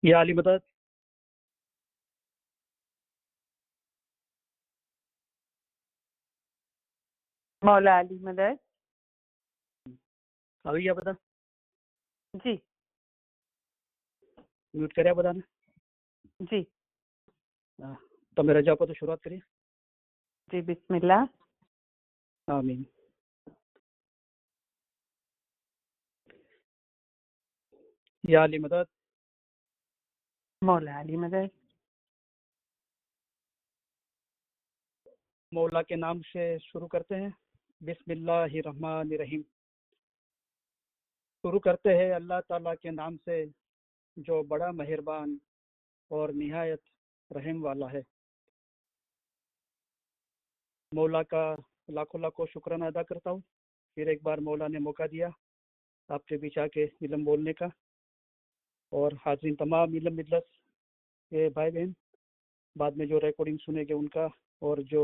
یا علی مدد مولا علی مدد ابھی کیا پتا جی میوٹ کریا بتانا جی تو میرا جاپا تو شروعات کریے. جی بسم اللہ. آمین. یا علی مدد مولا علی مدد. مولا کے نام سے شروع کرتے ہیں. بسم اللہ الرحمن الرحیم. شروع کرتے ہیں اللہ تعالیٰ کے نام سے جو بڑا مہربان اور نہایت رحم والا ہے. مولا کا لاکھوں لاکھوں شکرانہ ادا کرتا ہوں. پھر ایک بار مولا نے موقع دیا آپ کے بیچ آ کے علم بولنے کا. اور حاضرین تمام علم مجلس کے بھائی بہن بعد میں جو ریکارڈنگ سنے گے ان کا، اور جو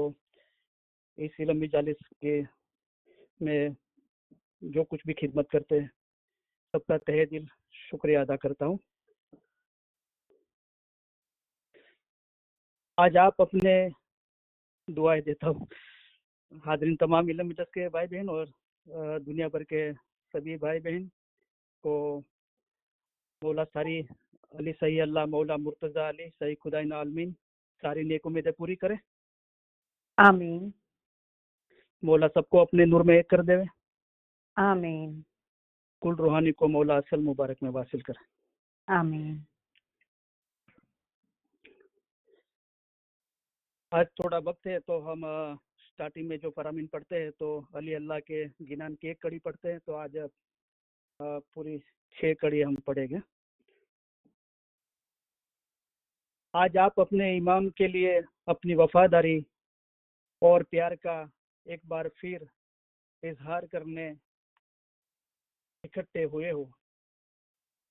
اس علم مجالس کے میں جو کچھ بھی خدمت کرتے ہیں سب کا تہہ دل شکریہ ادا کرتا ہوں. آج آپ اپنے دعائیں دیتا ہوں حاضرین تمام علم مجلس کے بھائی بہن اور دنیا بھر کے سبھی بھائی بہن کو مولا ساری علی صحیح اللہ مولا مرتضی علی صحیح خدائن عالمین ساری نیک امیدیں پوری کرے. آمین مولا سب کو اپنے نور میں ایک کر دے. آمین کل روحانی کو مولا اصل مبارک میں واصل کرے. آمین. آج تھوڑا وقت ہے تو ہم سٹارٹنگ میں جو فرامین پڑھتے ہیں تو علی اللہ کے گنان کی ایک کڑی پڑھتے ہیں. تو آج پوری 6 کڑی ہم پڑھیں گے. آج آپ اپنے امام کے لیے اپنی وفاداری اور پیار کا ایک بار پھر اظہار کرنے اکٹھے ہوئے ہو.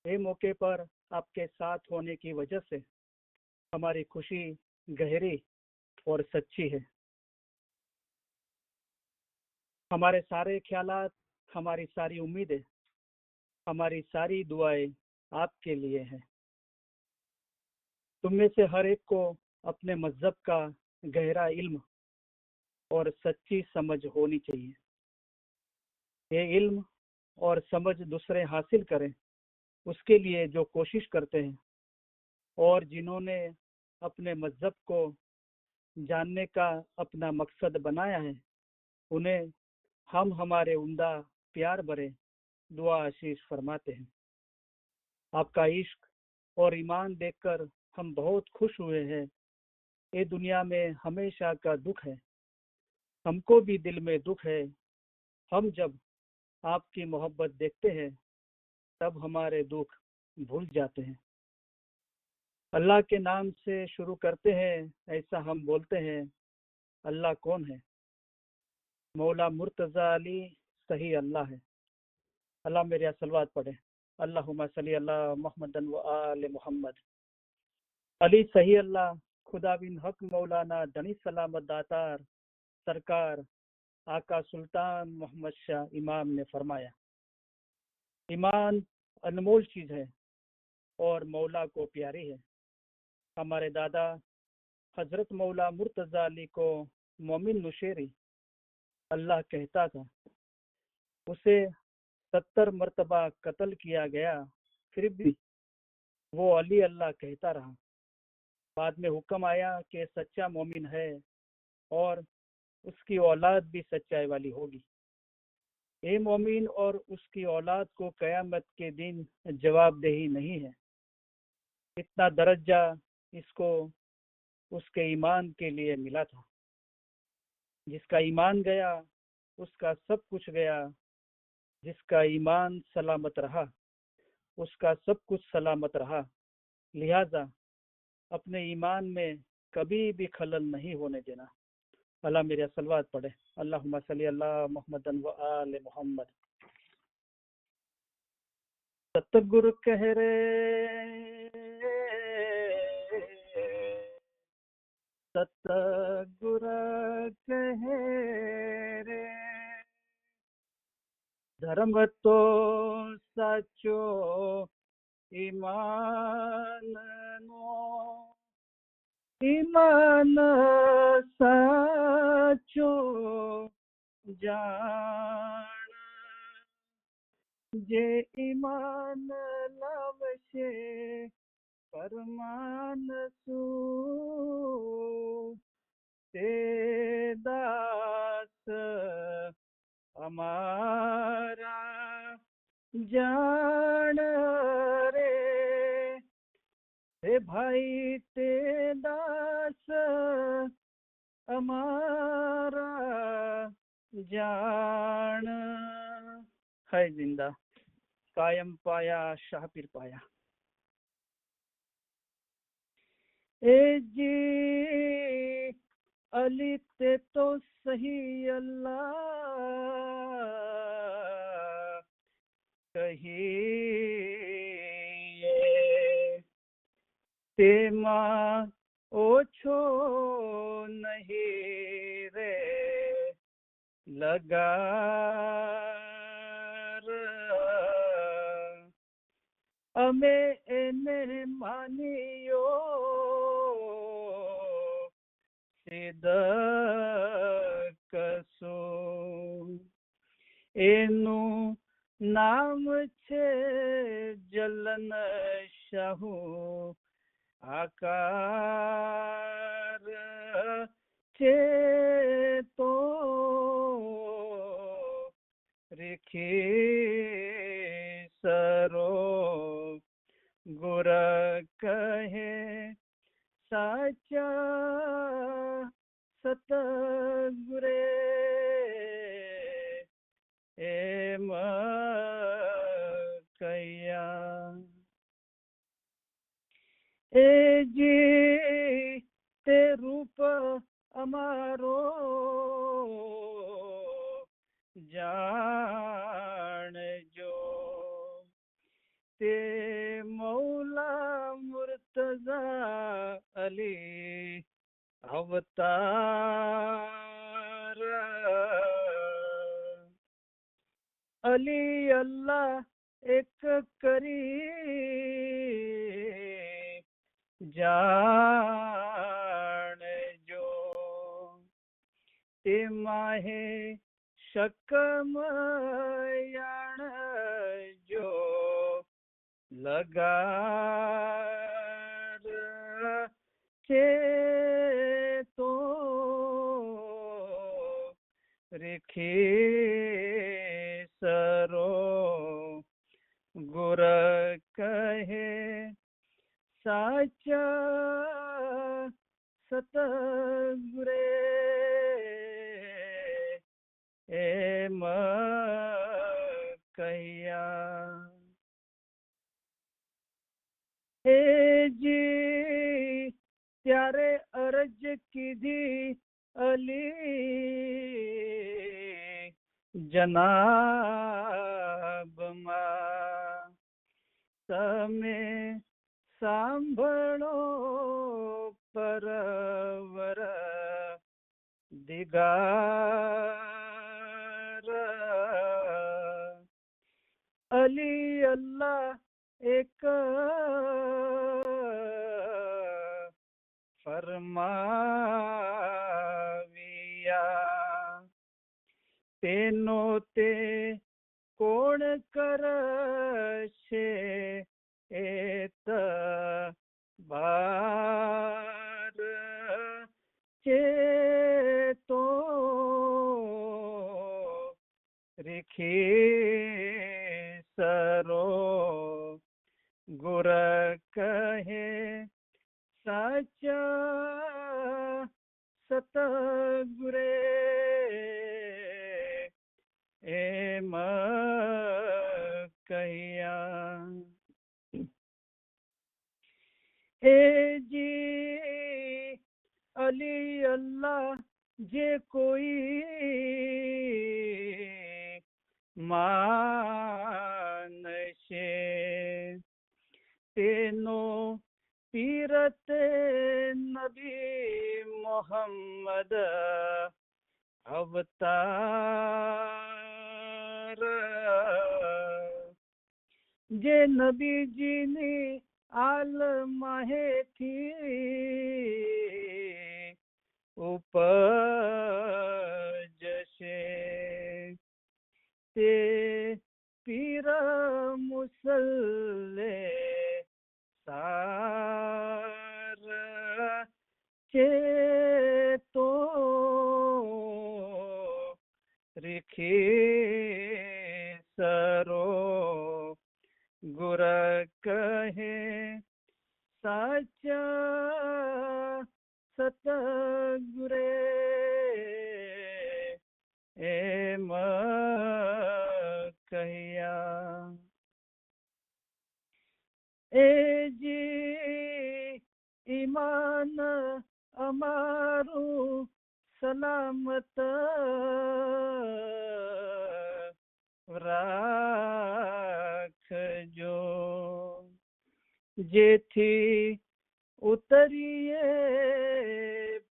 یہ موقع پر آپ کے ساتھ ہونے کی وجہ سے ہماری خوشی گہری اور سچی ہے. ہمارے سارے خیالات، ہماری ساری امیدیں، ہماری ساری دعائیں آپ کے لیے ہیں. تم میں سے ہر ایک کو اپنے مذہب کا گہرا علم اور سچی سمجھ ہونی چاہیے. یہ علم اور سمجھ دوسرے حاصل کریں اس کے لیے جو کوشش کرتے ہیں اور جنہوں نے اپنے مذہب کو جاننے کا اپنا مقصد بنایا ہے انہیں ہم ہمارے عمدہ پیار بھرے دعا آشیش فرماتے ہیں. آپ کا عشق اور ایمان دیکھ کر ہم بہت خوش ہوئے ہیں. یہ دنیا میں ہمیشہ کا دکھ ہے. ہم کو بھی دل میں دکھ ہے. ہم جب آپ کی محبت دیکھتے ہیں تب ہمارے دکھ بھول جاتے ہیں. اللہ کے نام سے شروع کرتے ہیں ایسا ہم بولتے ہیں اللہ کون ہے؟ مولا مرتضی علی صحیح اللہ ہے. اللہ میرے صلوات پڑھے. اللہم صلی اللہ محمد و آل محمد. علی صحیح اللہ خدا بن حق مولانا دنی سلامت داتار سرکار آقا سلطان محمد شاہ امام نے فرمایا ایمان انمول چیز ہے اور مولا کو پیاری ہے. ہمارے دادا حضرت مولا مرتضی علی کو مومن نشیری اللہ کہتا تھا. اسے 70 مرتبہ قتل کیا گیا پھر بھی وہ علی اللہ کہتا رہا. بعد میں حکم آیا کہ سچا مومن ہے اور اس کی اولاد بھی سچائی والی ہوگی. اے مومن اور اس کی اولاد کو قیامت کے دن جواب دہی نہیں ہے. اتنا درجہ اس کو اس کے ایمان کے لیے ملا تھا. جس کا ایمان گیا اس کا سب کچھ گیا. جس کا ایمان سلامت رہا اس کا سب کچھ سلامت رہا. لہذا اپنے ایمان میں کبھی بھی خلل نہیں ہونے دینا. اللہ میرے صلوات پڑھے. اللہم صلی اللہ محمد و آل محمد. ستگر کہہ رے ستگر کہہ رے دھرم تو سچو ઈમાન સાચો જાણ જે ઈમાન લાવશે પરમાન શું તે દાસ અમારા જાણ રે હે ભાઈ તે દાસ અમારા જાણ ہے زندہ قائم پایا شاہ پیر پایا اے جی علی تے تو صحیح اللہ کہیے تے ماں اوچھو نہیں رے لگا અમે એને માન્યો સિદ્ધ એનું નામ છે જલન શાહુ આકાર છે તો રેખી સરો ગુર કહે સાચા સતગુરે એમ કયા એ જી તે રૂપ અમારો જાણજો તે મૌલા મુર્તઝા અલી અવતાર અલી અલ્લાહ એક કરી જાણજો તે માહે શકમયાણજો લગાર છે તો રેખી સરો ગુર કહે સાચા સતગુરે એમ કયા હે જી ત્યારે અરજ કીધી અલી જનાબમાં તમે સાંભળો પરવર દિગાર અલી અલ્લાહ એક ફરમાવ્યા તેનો તે કોણ કરશે એત બાર છે તો રેખી સરો ગુર કહે સાચા સતગુરે એમ કયા એ જી અલી અલ્લાહ જે કોઈ માનશે તેનો પીરત નબી મોહમ્મદ અવતાર જે નબીજીની આલમાહે થી ઉપજશે તે પીર મુસલ્લે સાર ચેતો રીખી સરો ગુર કહે સાચા સતગુરે એમ કહ્યા એ જી ઈમાન અમારું સલામત રાખજો જેથી ઉતરીએ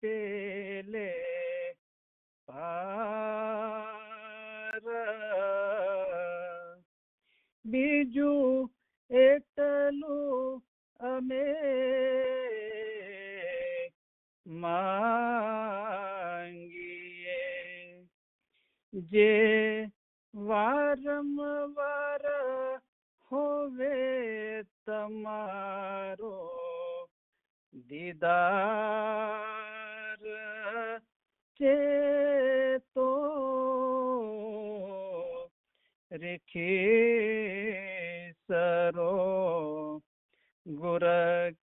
પેલે પાર બીજું એટલું અમે માંગીએ જે વારંવાર હોવે તમારો દીદાર ચેતો રેખે સરો ગુર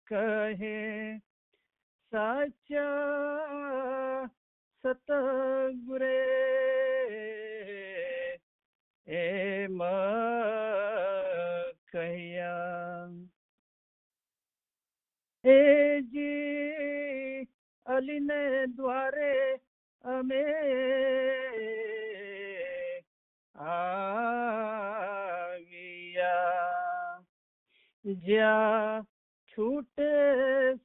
કહે સાચા સતગુરે એમ કહ્યા એ જી અલીને દ્વારે અમે આવ્યા જ્યાં છૂટે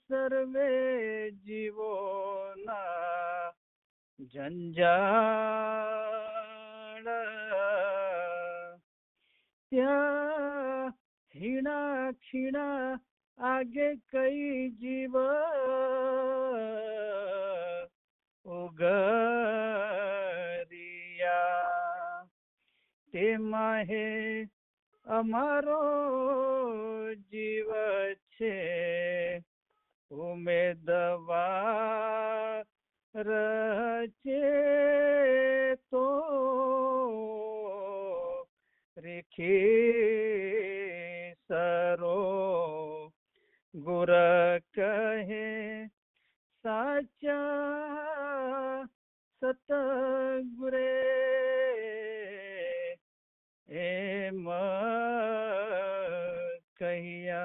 સર્વે જીવોના જંજાળ ત્યાં હીણા ખીણા આગે કઈ જીવ ઉગરિયા તે માહે અમારો જીવ છે ઉમેદવાર ચેતો રેખે સરો ગુર કહે સાચા સતગુરે એમ કહ્યા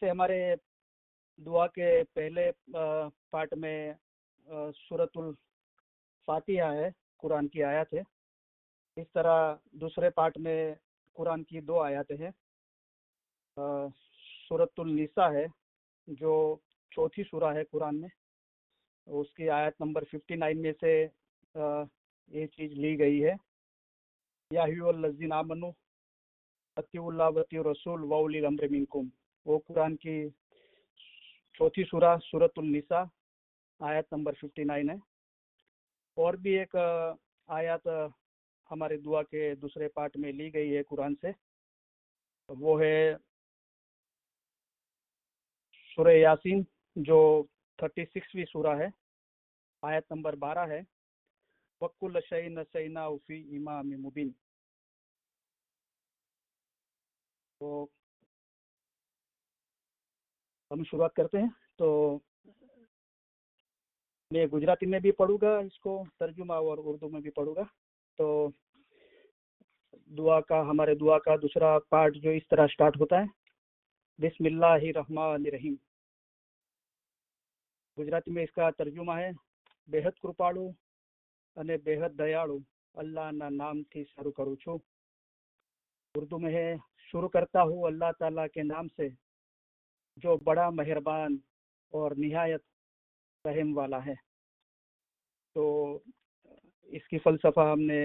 جیسے ہمارے دعا کے پہلے پارٹ میں سورۃ الفاتحہ ہے، قرآن کی آیات ہے، اس طرح دوسرے پارٹ میں قرآن کی 2 آیات ہیں۔ سورۃ النساء ہے جو چوتھی سورہ ہے قرآن میں، اس کی آیت نمبر 59 میں سے یہ چیز لی گئی ہے، یا ایھا الذین آمنوا اطیعوا اللہ واطیعوا الرسول واولی الامر منکم۔ وہ قرآن کی چوتھی سورہ سورۃ النساء آیت نمبر 59 ہے۔ اور بھی ایک آیت ہمارے دعا کے دوسرے پارٹ میں لی گئی ہے قرآن سے، وہ ہے سورہ یاسین جو 36ویں سورہ ہے، آیت نمبر 12 ہے، وَكُلَّ شَيْءٍ نَسَّيْنَاهُ فِي إِمَامٍ مُبِينٍ۔ تو ہم شروعات کرتے ہیں۔ تو میں گجراتی میں بھی پڑھوں گا اس کو ترجمہ، اور اردو میں بھی پڑھوں گا۔ تو ہمارے دعا کا دوسرا پارٹ جو اس طرح سٹارٹ ہوتا ہے، بسم اللہ الرحمن الرحیم۔ گجراتی میں اس کا ترجمہ ہے، બેહદ કૃપાળુ અને બેહદ દયાળુ અલ્લાહના નામથી શરૂ કરું છું۔ اردو میں ہے، شروع کرتا ہوں اللہ تعالیٰ کے نام سے جو بڑا مہربان اور نہایت رحم والا ہے۔ تو اس کی فلسفہ ہم نے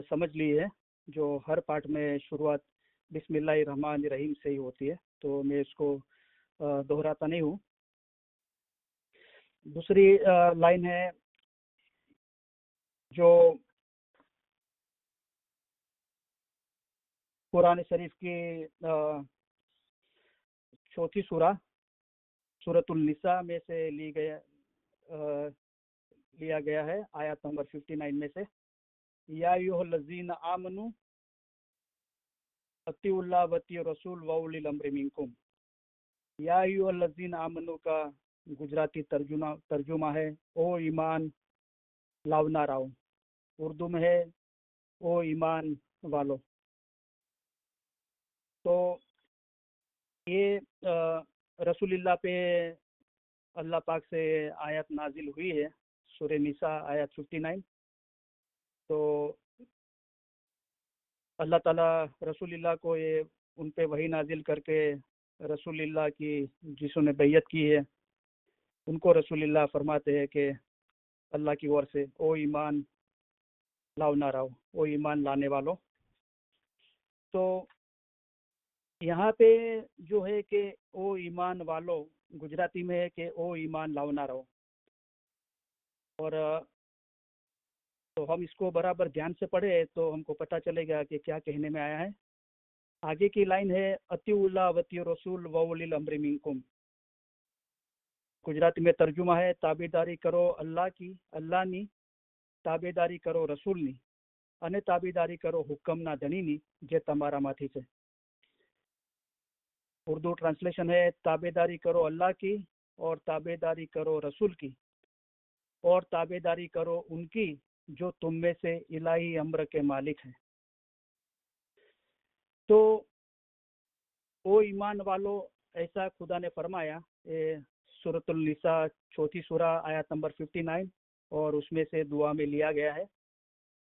سمجھ لی ہے، جو ہر پارٹ میں شروعات بسم اللہ الرحمن الرحیم سے ہی ہوتی ہے، تو میں اس کو دہراتا نہیں ہوں۔ دوسری لائن ہے جو قرآن شریف کی چوتھی سورہ سورۃ النساء میں سے لیا گیا ہے، آیت نمبر 59 میں سے، یا ایھا الذین آمنوا اطیعوا اللہ واطیعوا الرسول واولی الامر منکم۔ یا ایھا الذین آمنوا کا گجراتی ترجمہ ہے، او ایمان لاونا راؤ۔ اردو میں ہے، او ایمان والو۔ تو یہ رسول اللہ پہ اللہ پاک سے آیت نازل ہوئی ہے، سورہ نساء آیت 59۔ تو اللہ تعالیٰ رسول اللہ کو یہ ان پہ وحی نازل کر کے رسول اللہ کی جسوں نے بیعت کی ہے ان کو رسول اللہ فرماتے ہیں کہ اللہ کی اور سے، او ایمان لاؤ نہ رہو، او ایمان لانے والوں۔ تو یہاں پہ جو ہے کہ او ایمان والو گجراتی میں ہے کہ او ایمان لاؤ نہ رہو، اور تو ہم اس کو برابر دھیان سے پڑھے تو ہم کو پتہ چلے گا کہ کیا کہنے میں آیا ہے۔ آگے کی لائن ہے، اطیعوا اللہ واطیعوا الرسول واولی الامر منکم۔ گجراتی میں ترجمہ ہے، تابعداری کرو اللہ کی، اللہ ની તાબેદારી કરો રસૂલની, અને તાબેદારી કરો હુકમના ધણીની જે તમારામાંથી છે। اردو ٹرانسلیشن ہے، تابعداری کرو اللہ کی اور تابعداری کرو رسول کی، اور تابعداری کرو ان کی جو تم میں سے الہی امر کے مالک ہیں۔ تو او ایمان والو ایسا خدا نے فرمایا، سورۃ النساء چوتھی سورہ آیت نمبر 59، اور اس میں سے دعا میں لیا گیا ہے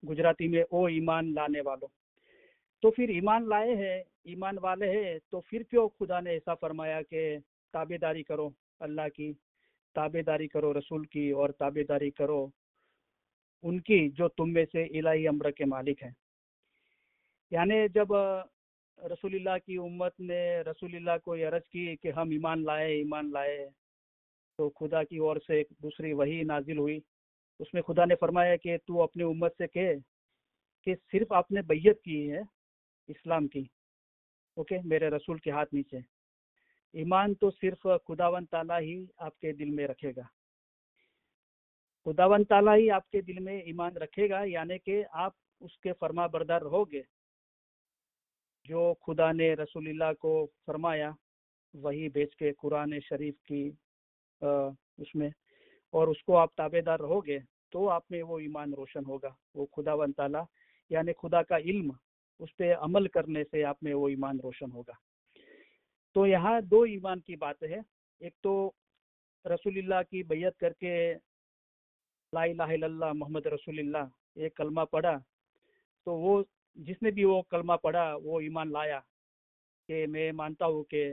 گجراتی میں، او ایمان لانے والو۔ تو پھر ایمان لائے ہیں، ایمان والے ہیں، تو پھر کیوں خدا نے ایسا فرمایا کہ تابعداری کرو اللہ کی، تابعداری کرو رسول کی، اور تابعداری کرو ان کی جو تم میں سے الہی امر کے مالک ہیں۔ یعنی جب رسول اللہ کی امت نے رسول اللہ کو یہ عرض کی کہ ہم ایمان لائے، تو خدا کی اور سے ایک دوسری وحی نازل ہوئی، اس میں خدا نے فرمایا کہ تو اپنی امت سے کہے کہ صرف آپ نے بیعت کی ہے اسلام کی، اوکے، میرے رسول کے ہاتھ نیچے، ایمان تو صرف خداوند تعالیٰ ہی آپ کے دل میں رکھے گا، خداوند تعالیٰ ہی آپ کے دل میں ایمان رکھے گا، یعنی کہ آپ اس کے فرما بردار رہو گے، جو خدا نے رسول اللہ کو فرمایا وہی بھیج کے قرآن شریف کی اس میں، اور اس کو آپ تابع دار رہو گے تو آپ میں وہ ایمان روشن ہوگا، وہ خداوند تعالیٰ یعنی خدا کا علم، اس پہ عمل کرنے سے آپ میں وہ ایمان روشن ہوگا۔ تو یہاں دو ایمان کی بات ہے. ایک تو رسول اللہ کی بیعت کر کے لا الہ الا اللہ محمد رسول اللہ ایک کلمہ پڑھا, تو وہ جس نے بھی وہ کلمہ پڑھا وہ ایمان لایا کہ میں مانتا ہوں کہ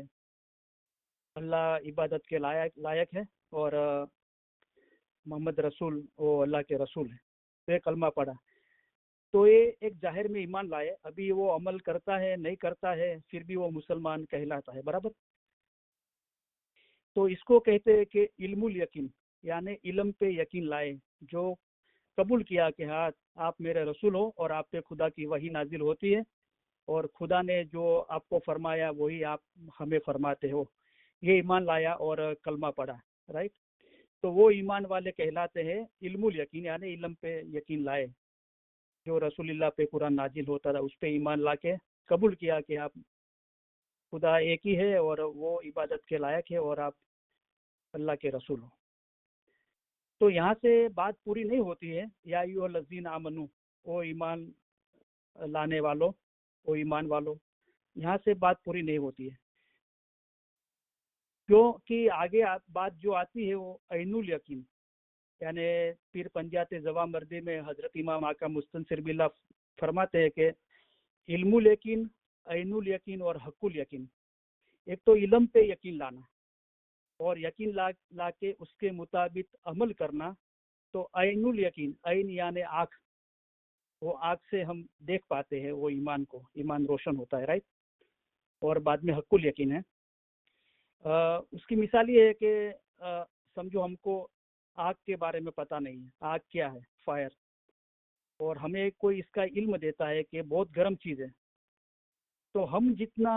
اللہ عبادت کے لائق ہے اور محمد رسول وہ اللہ کے رسول ہے. تو یہ کلمہ پڑھا تو یہ ایک ظاہر میں ایمان لائے. ابھی وہ عمل کرتا ہے نہیں کرتا ہے پھر بھی وہ مسلمان کہلاتا ہے, برابر. تو اس کو کہتے ہیں کہ علم الیقین, یعنی علم پہ یقین لائے, جو قبول کیا کہ ہاں آپ میرے رسول ہو اور آپ پہ خدا کی وحی نازل ہوتی ہے اور خدا نے جو آپ کو فرمایا وہی آپ ہمیں فرماتے ہو. یہ ایمان لایا اور کلمہ پڑھا, رائٹ. تو وہ ایمان والے کہلاتے ہیں علم الیقین, یعنی علم پہ یقین لائے, جو رسول اللہ پہ قرآن نازل ہوتا تھا اس پہ ایمان لا کے قبول کیا کہ آپ خدا ایک ہی ہے اور وہ عبادت کے لائق ہے اور آپ اللہ کے رسول ہو. تو یہاں سے بات پوری نہیں ہوتی ہے. یا ایھا الذین آمنو, او ایمان لانے والو, او ایمان والو, یہاں سے بات پوری نہیں ہوتی ہے, کیونکہ آگے بات جو آتی ہے وہ عین الیقین, یعنی پیر پنجات زوا مردی میں حضرت امام آقا مستنصر باللہ فرماتے ہیں کہ علم الیقین, عین الیقین اور حق الیقین. ایک تو علم پہ یقین لانا اور یقین لا کے اس کے مطابق عمل کرنا, تو عین الیقین, عین یعنی آنکھ, وہ آنکھ سے ہم دیکھ پاتے ہیں وہ ایمان کو, ایمان روشن ہوتا ہے, رائٹ. اور بعد میں حق الیقین ہے. اس کی مثال یہ ہے کہ سمجھو ہم کو آگ کے بارے میں پتہ نہیں ہے, آگ کیا ہے, فائر, اور ہمیں کوئی اس کا علم دیتا ہے کہ بہت گرم چیز ہے. تو ہم جتنا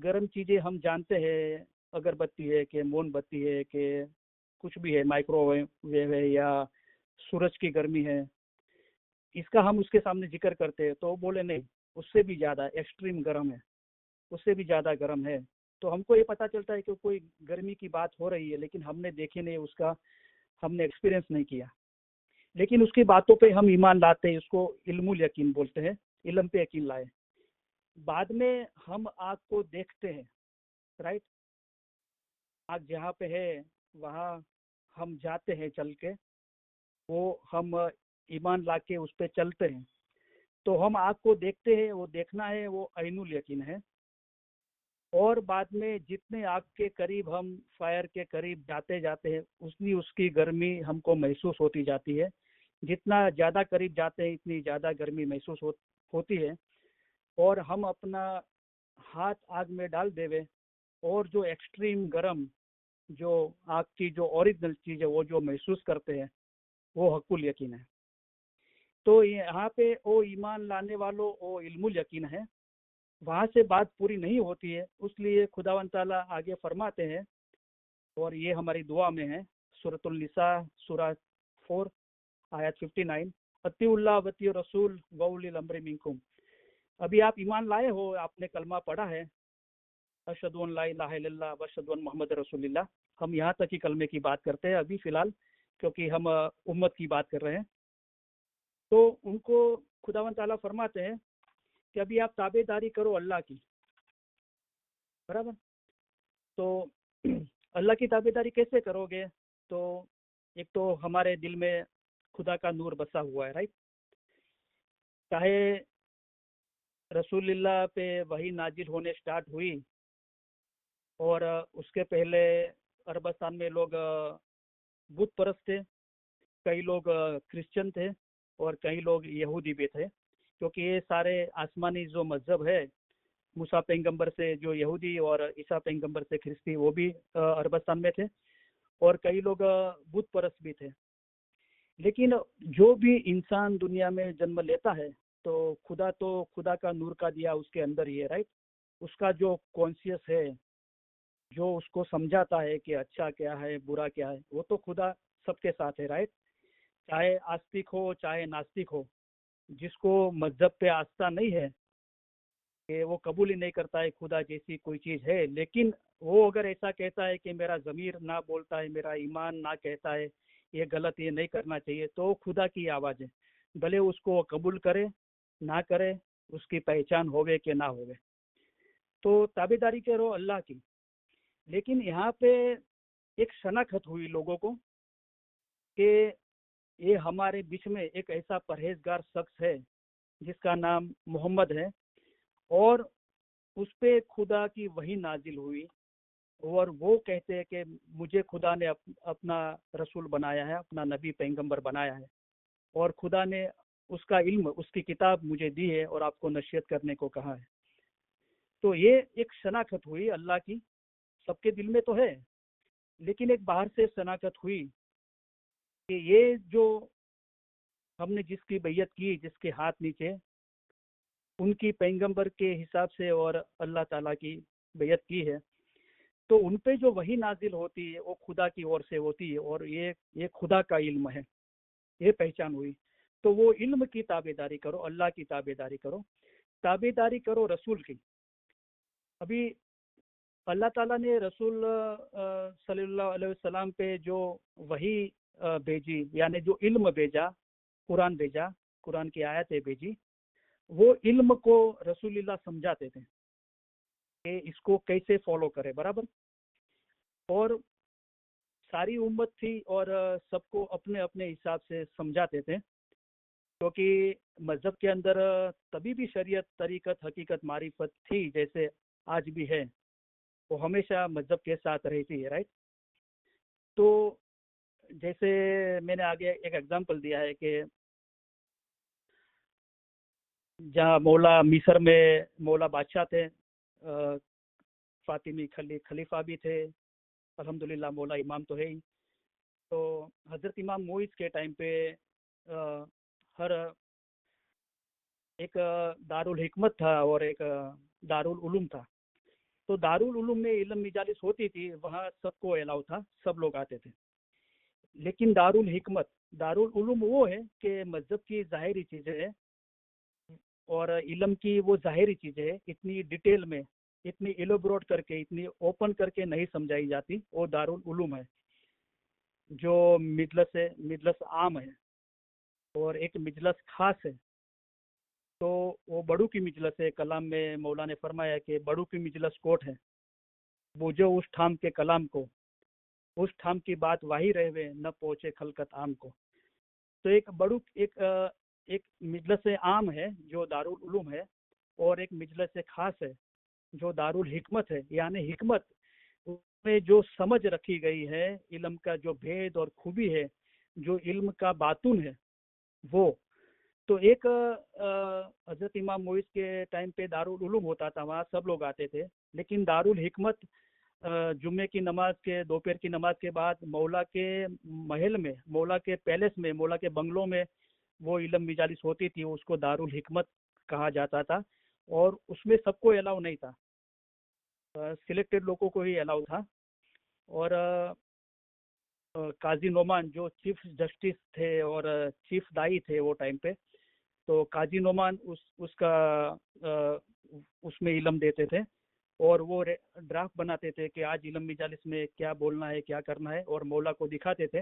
گرم چیزیں ہم جانتے ہیں, اگربتی ہے کہ مون بتی ہے کہ کچھ بھی ہے, مائکرو ویو ہے یا سورج کی گرمی ہے, اس کا ہم اس کے سامنے ذکر کرتے ہیں تو وہ بولے نہیں اس سے بھی زیادہ ایکسٹریم گرم ہے, اس سے بھی زیادہ گرم ہے. تو ہم کو یہ پتہ چلتا ہے کہ کوئی گرمی کی بات ہو رہی ہے, لیکن ہم نے دیکھے نہیں, اس کا ہم نے ایکسپیرینس نہیں کیا, لیکن اس کی باتوں پہ ہم ایمان لاتے ہیں. اس کو علم الیقین بولتے ہیں, علم پہ یقین لائے. بعد میں ہم آگ کو دیکھتے ہیں, رائٹ. آگ جہاں پہ ہے وہاں ہم جاتے ہیں چل کے, وہ ہم ایمان لا کے اس پہ چلتے ہیں. تو ہم آگ کو دیکھتے ہیں, وہ دیکھنا ہے وہ عین الیقین ہے. اور بعد میں جتنے آگ کے قریب ہم فائر کے قریب جاتے ہیں اتنی اس کی گرمی ہم کو محسوس ہوتی جاتی ہے. جتنا زیادہ قریب جاتے ہیں اتنی زیادہ گرمی محسوس ہوتی ہے. اور ہم اپنا ہاتھ آگ میں ڈال دیوے اور جو ایکسٹریم گرم جو آگ کی جو اوریجنل چیز ہے وہ جو محسوس کرتے ہیں وہ حق الیقین ہے. تو یہاں پہ او ایمان لانے والوں او علم الیقین ہے, وہاں سے بات پوری نہیں ہوتی ہے. اس لیے خداوند تعالیٰ آگے فرماتے ہیں, اور یہ ہماری دعا میں ہے, سورۃ النساء سورہ 4 آیت 59, اطیعوا اللہ واطیعوا الرسول واولی الامر منکم. ابھی آپ ایمان لائے ہو, آپ نے کلمہ پڑھا ہے, اشہدو ان لا الہ الا اللہ واشہدو ان محمد رسول اللہ. ہم یہاں تک ہی کلمے کی بات کرتے ہیں ابھی فی الحال, کیونکہ ہم امت کی بات کر رہے ہیں. تو ان کو خداوند تعالیٰ فرماتے ہیں کہ ابھی آپ تابع داری کرو اللہ کی, برابر. تو اللہ کی تابع داری کیسے کرو گے؟ تو ایک تو ہمارے دل میں خدا کا نور بسا ہوا ہے, رائٹ. چاہے رسول اللہ پہ وحی نازل ہونے سٹارٹ ہوئی اور اس کے پہلے عربستان میں لوگ بت پرست تھے, کئی لوگ کرسچن تھے اور کئی لوگ یہودی بھی تھے, کیونکہ یہ سارے آسمانی جو مذہب ہے موسیٰ پیغمبر سے جو یہودی اور عیسیٰ پیغمبر سے خرستی وہ بھی عربستان میں تھے, اور کئی لوگ بت پرست بھی تھے. لیکن جو بھی انسان دنیا میں جنم لیتا ہے تو خدا کا نور کا دیا اس کے اندر ہی ہے, رائٹ. اس کا جو کانشیس ہے, جو اس کو سمجھاتا ہے کہ اچھا کیا ہے برا کیا ہے, وہ تو خدا سب کے ساتھ ہے, رائٹ. چاہے آستک ہو چاہے ناستک ہو, جس کو مذہب پہ آستھا نہیں ہے کہ وہ قبول ہی نہیں کرتا ہے خدا جیسی کوئی چیز ہے, لیکن وہ اگر ایسا کہتا ہے کہ میرا ضمیر نہ بولتا ہے, میرا ایمان نہ کہتا ہے یہ غلط, یہ نہیں کرنا چاہیے, تو خدا کی آواز ہے, بھلے اس کو قبول کرے نہ کرے, اس کی پہچان ہوگے کہ نہ ہوگے. تو تابعداری کرو اللہ کی, لیکن یہاں پہ ایک شناخت ہوئی لوگوں کو کہ یہ ہمارے بیچ میں ایک ایسا پرہیزگار شخص ہے جس کا نام محمد ہے، اور اس پہ خدا کی وحی نازل ہوئی، اور وہ کہتے ہیں کہ مجھے خدا نے اپنا رسول بنایا ہے، اپنا نبی پیغمبر بنایا ہے، اور خدا نے اس کا علم، اس کی کتاب مجھے دی ہے اور آپ کو نشریت کرنے کو کہا ہے۔ تو یہ ایک شناخت ہوئی اللہ کی، سب کے دل میں تو ہے، لیکن ایک باہر سے شناخت ہوئی کہ یہ جو ہم نے جس کی بیعت کی، جس کے ہاتھ نیچے ان کی پیغمبر کے حساب سے اور اللہ تعالیٰ کی بیعت کی ہے، تو ان پہ جو وحی نازل ہوتی ہے وہ خدا کی اور سے ہوتی ہے، اور یہ خدا کا علم ہے، یہ پہچان ہوئی۔ تو وہ علم کی تابع داری کرو، اللہ کی تابع داری کرو، تابع داری کرو رسول کی۔ ابھی اللہ تعالیٰ نے رسول صلی اللہ علیہ وسلم پہ جو وحی بھیجی، یعنی جو علم بھیجا، قرآن بھیجا، قرآن کی آیتیں بھیجی، وہ علم کو رسول اللہ سمجھاتے تھے کہ اس کو کیسے فالو کرے، برابر۔ اور ساری امت تھی اور سب کو اپنے اپنے حساب سے سمجھاتے تھے، کیونکہ مذہب کے اندر تبھی بھی شریعت، طریقت، حقیقت، معرفت تھی جیسے آج بھی ہے، وہ ہمیشہ مذہب کے ساتھ رہتی ہے، رائٹ۔ تو جیسے میں نے آگے ایک ایگزامپل دیا ہے کہ جہاں مولا مصر میں مولا بادشاہ تھے، فاطمی خلیفہ بھی تھے، الحمدللہ مولا امام تو ہے ہی۔ تو حضرت امام موئز کے ٹائم پہ ہر ایک دارالحکمت تھا اور ایک دارالعلوم تھا۔ تو دارالعلوم میں علم مجالس ہوتی تھی، وہاں سب کو الاؤ تھا، سب لوگ آتے تھے۔ لیکن دارالحکمت، دارالعلوم وہ ہے کہ مذہب کی ظاہری چیزیں ہیں اور علم کی وہ ظاہری چیزیں ہیں، اتنی ڈیٹیل میں، اتنی ایلوبروٹ کر کے، اتنی اوپن کر کے نہیں سمجھائی جاتی، وہ دارالعلوم ہے۔ جو مجلس عام ہے اور ایک مجلس خاص ہے، تو وہ بڑو کی مجلس ہے۔ کلام میں مولا نے فرمایا کہ بڑو کی مجلس کوٹ ہے، وہ جو اس ٹھام کے کلام کو، اس ٹھام کی بات واہی رہوے، نہ پہنچے خلقت عام کو۔ تو ایک مجلس عام ہے جو دارالعلوم ہے، اور ایک مجلس خاص ہے جو دارالحکمت ہے، یعنی حکمت میں جو سمجھ رکھی گئی ہے، علم کا جو بھید اور خوبی ہے، جو علم کا باطن ہے وہ۔ تو ایک حضرت امام موئز کے ٹائم پہ دارالعلوم ہوتا تھا، وہاں سب لوگ آتے تھے، لیکن دارالحکمت جمعے کی نماز کے، دوپہر کی نماز کے بعد مولا کے محل میں، مولا کے پیلس میں، مولا کے بنگلوں میں وہ علم مجالس ہوتی تھی، اس کو دارالحکمت کہا جاتا تھا۔ اور اس میں سب کو الاؤ نہیں تھا، سلیکٹڈ لوگوں کو ہی الاؤ تھا۔ اور قاضی نعمان جو چیف جسٹس تھے اور چیف دائی تھے وہ ٹائم پہ، تو قاضی نعمان اس میں علم دیتے تھے، اور وہ ڈرافٹ بناتے تھے کہ آج علم مجالس میں کیا بولنا ہے، کیا کرنا ہے، اور مولا کو دکھاتے تھے،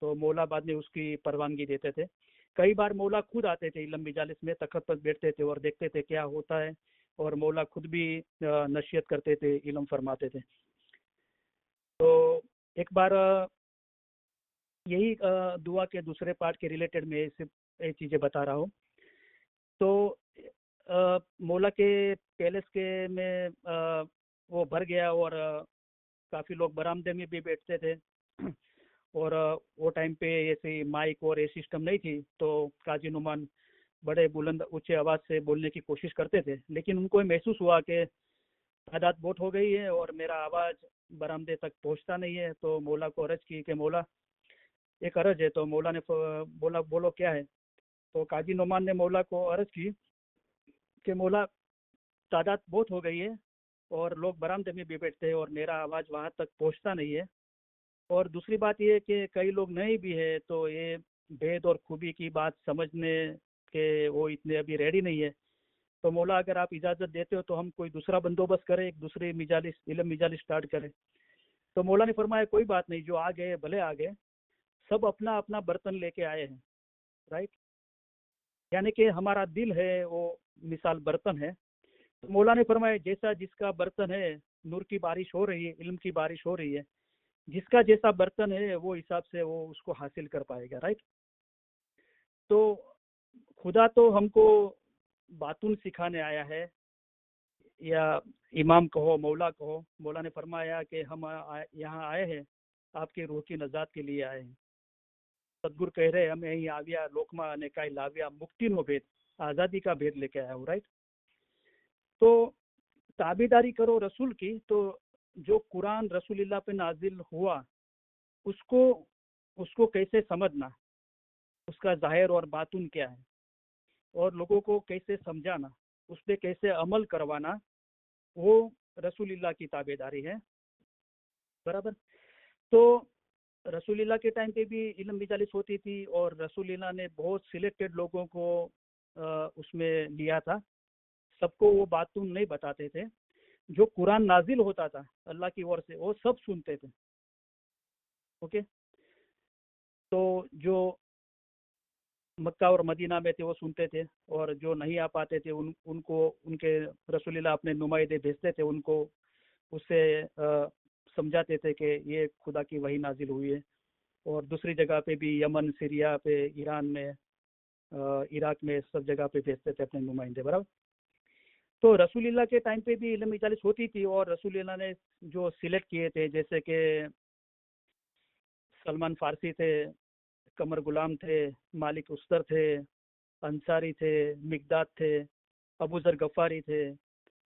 تو مولا بعد میں اس کی پروانگی دیتے تھے۔ کئی بار مولا خود آتے تھے علم مجالس میں، تخت پر بیٹھتے تھے اور دیکھتے تھے کیا ہوتا ہے، اور مولا خود بھی نصیحت کرتے تھے، علم فرماتے تھے۔ تو ایک بار یہی دعا کے دوسرے پارٹ کے ریلیٹڈ میں یہ چیزیں بتا رہا ہوں۔ تو مولا کے پیلس کے میں وہ بھر گیا، اور کافی لوگ برآمدے میں بھی بیٹھتے تھے، اور وہ ٹائم پہ ایسے مائک اور یہ سسٹم نہیں تھی، تو قاضی نعمان بڑے بلند اونچے آواز سے بولنے کی کوشش کرتے تھے، لیکن ان کو محسوس ہوا کہ تعداد بہت ہو گئی ہے اور میرا آواز برآمدے تک پہنچتا نہیں ہے۔ تو مولا کو عرض کی کہ مولا ایک عرض ہے۔ تو مولا نے بولا بولو کیا ہے؟ تو قاضی نعمان نے مولا کو عرض کی کہ مولا تعداد بہت ہو گئی ہے اور لوگ برآمدے میں بھی بیٹھتے ہیں اور میرا آواز وہاں تک پہنچتا نہیں ہے، اور دوسری بات یہ ہے کہ کئی لوگ نئے بھی ہے، تو یہ بھید اور خوبی کی بات سمجھنے کے وہ اتنے ابھی ریڈی نہیں ہے۔ تو مولا اگر آپ اجازت دیتے ہو تو ہم کوئی دوسرا بندوبست کریں، ایک دوسری مجالس، علم مجالس سٹارٹ کریں۔ تو مولا نے فرمایا کوئی بات نہیں، جو آ گئے بھلے آ گئے، سب اپنا اپنا برتن لے کے آئے ہیں، رائٹ، یعنی کہ ہمارا دل ہے وہ مثال برتن ہے۔ تو مولا نے فرمایا جیسا جس کا برتن ہے نور کی بارش ہو رہی ہے، علم کی بارش ہو رہی ہے. جس کا جیسا برتن ہے وہ حساب سے وہ اس کو حاصل کر پائے گا. رائٹ. تو خدا تو ہم کو باتون سکھانے آیا ہے، یا امام کہو، مولا کہو. مولا نے فرمایا کہ ہم یہاں آئے ہیں آپ کی روح کی نجات کے لیے آئے ہیں. سدگر کہہ رہے ہم یہیں آویا لوکما نے کا لاویا مکتی نو بھید، آزادی کا بھید لے کے آیا ہوں. رائٹ. تو تابیداری کرو رسول کی. تو جو قرآن رسول اللہ پہ نازل ہوا اس کو کیسے سمجھنا، اس کا ظاہر اور باطن کیا ہے، اور لوگوں کو کیسے سمجھانا، اس پہ کیسے عمل کروانا، وہ رسول اللہ کی تابیداری ہے. برابر. تو رسول اللہ کے ٹائم پہ بھی علم مجالس ہوتی تھی، اور رسول اللہ نے بہت سلیکٹڈ لوگوں کو اس میں لیا تھا. سب کو وہ باتون نہیں بتاتے تھے. جو قرآن نازل ہوتا تھا اللہ کی اور سے وہ سب سنتے تھے. اوکے. تو جو مکہ اور مدینہ میں تھے وہ سنتے تھے، اور جو نہیں آ پاتے تھے ان کو ان کے رسول اللہ اپنے نمائندے بھیجتے تھے، ان کو اس سے سمجھاتے تھے کہ یہ خدا کی وحی نازل ہوئی ہے. اور دوسری جگہ پہ بھی یمن، سیریا پہ، ایران میں، عراق میں، سب جگہ پہ بھیجتے تھے اپنے نمائندے. برابر. تو رسول اللہ کے ٹائم پہ بھی علم مجالس ہوتی تھی، اور رسول اللہ نے جو سلیکٹ کیے تھے جیسے کہ سلمان فارسی تھے، قمر غلام تھے، مالک استر تھے، انصاری تھے، مقداد تھے، ابو ذر غفاری تھے.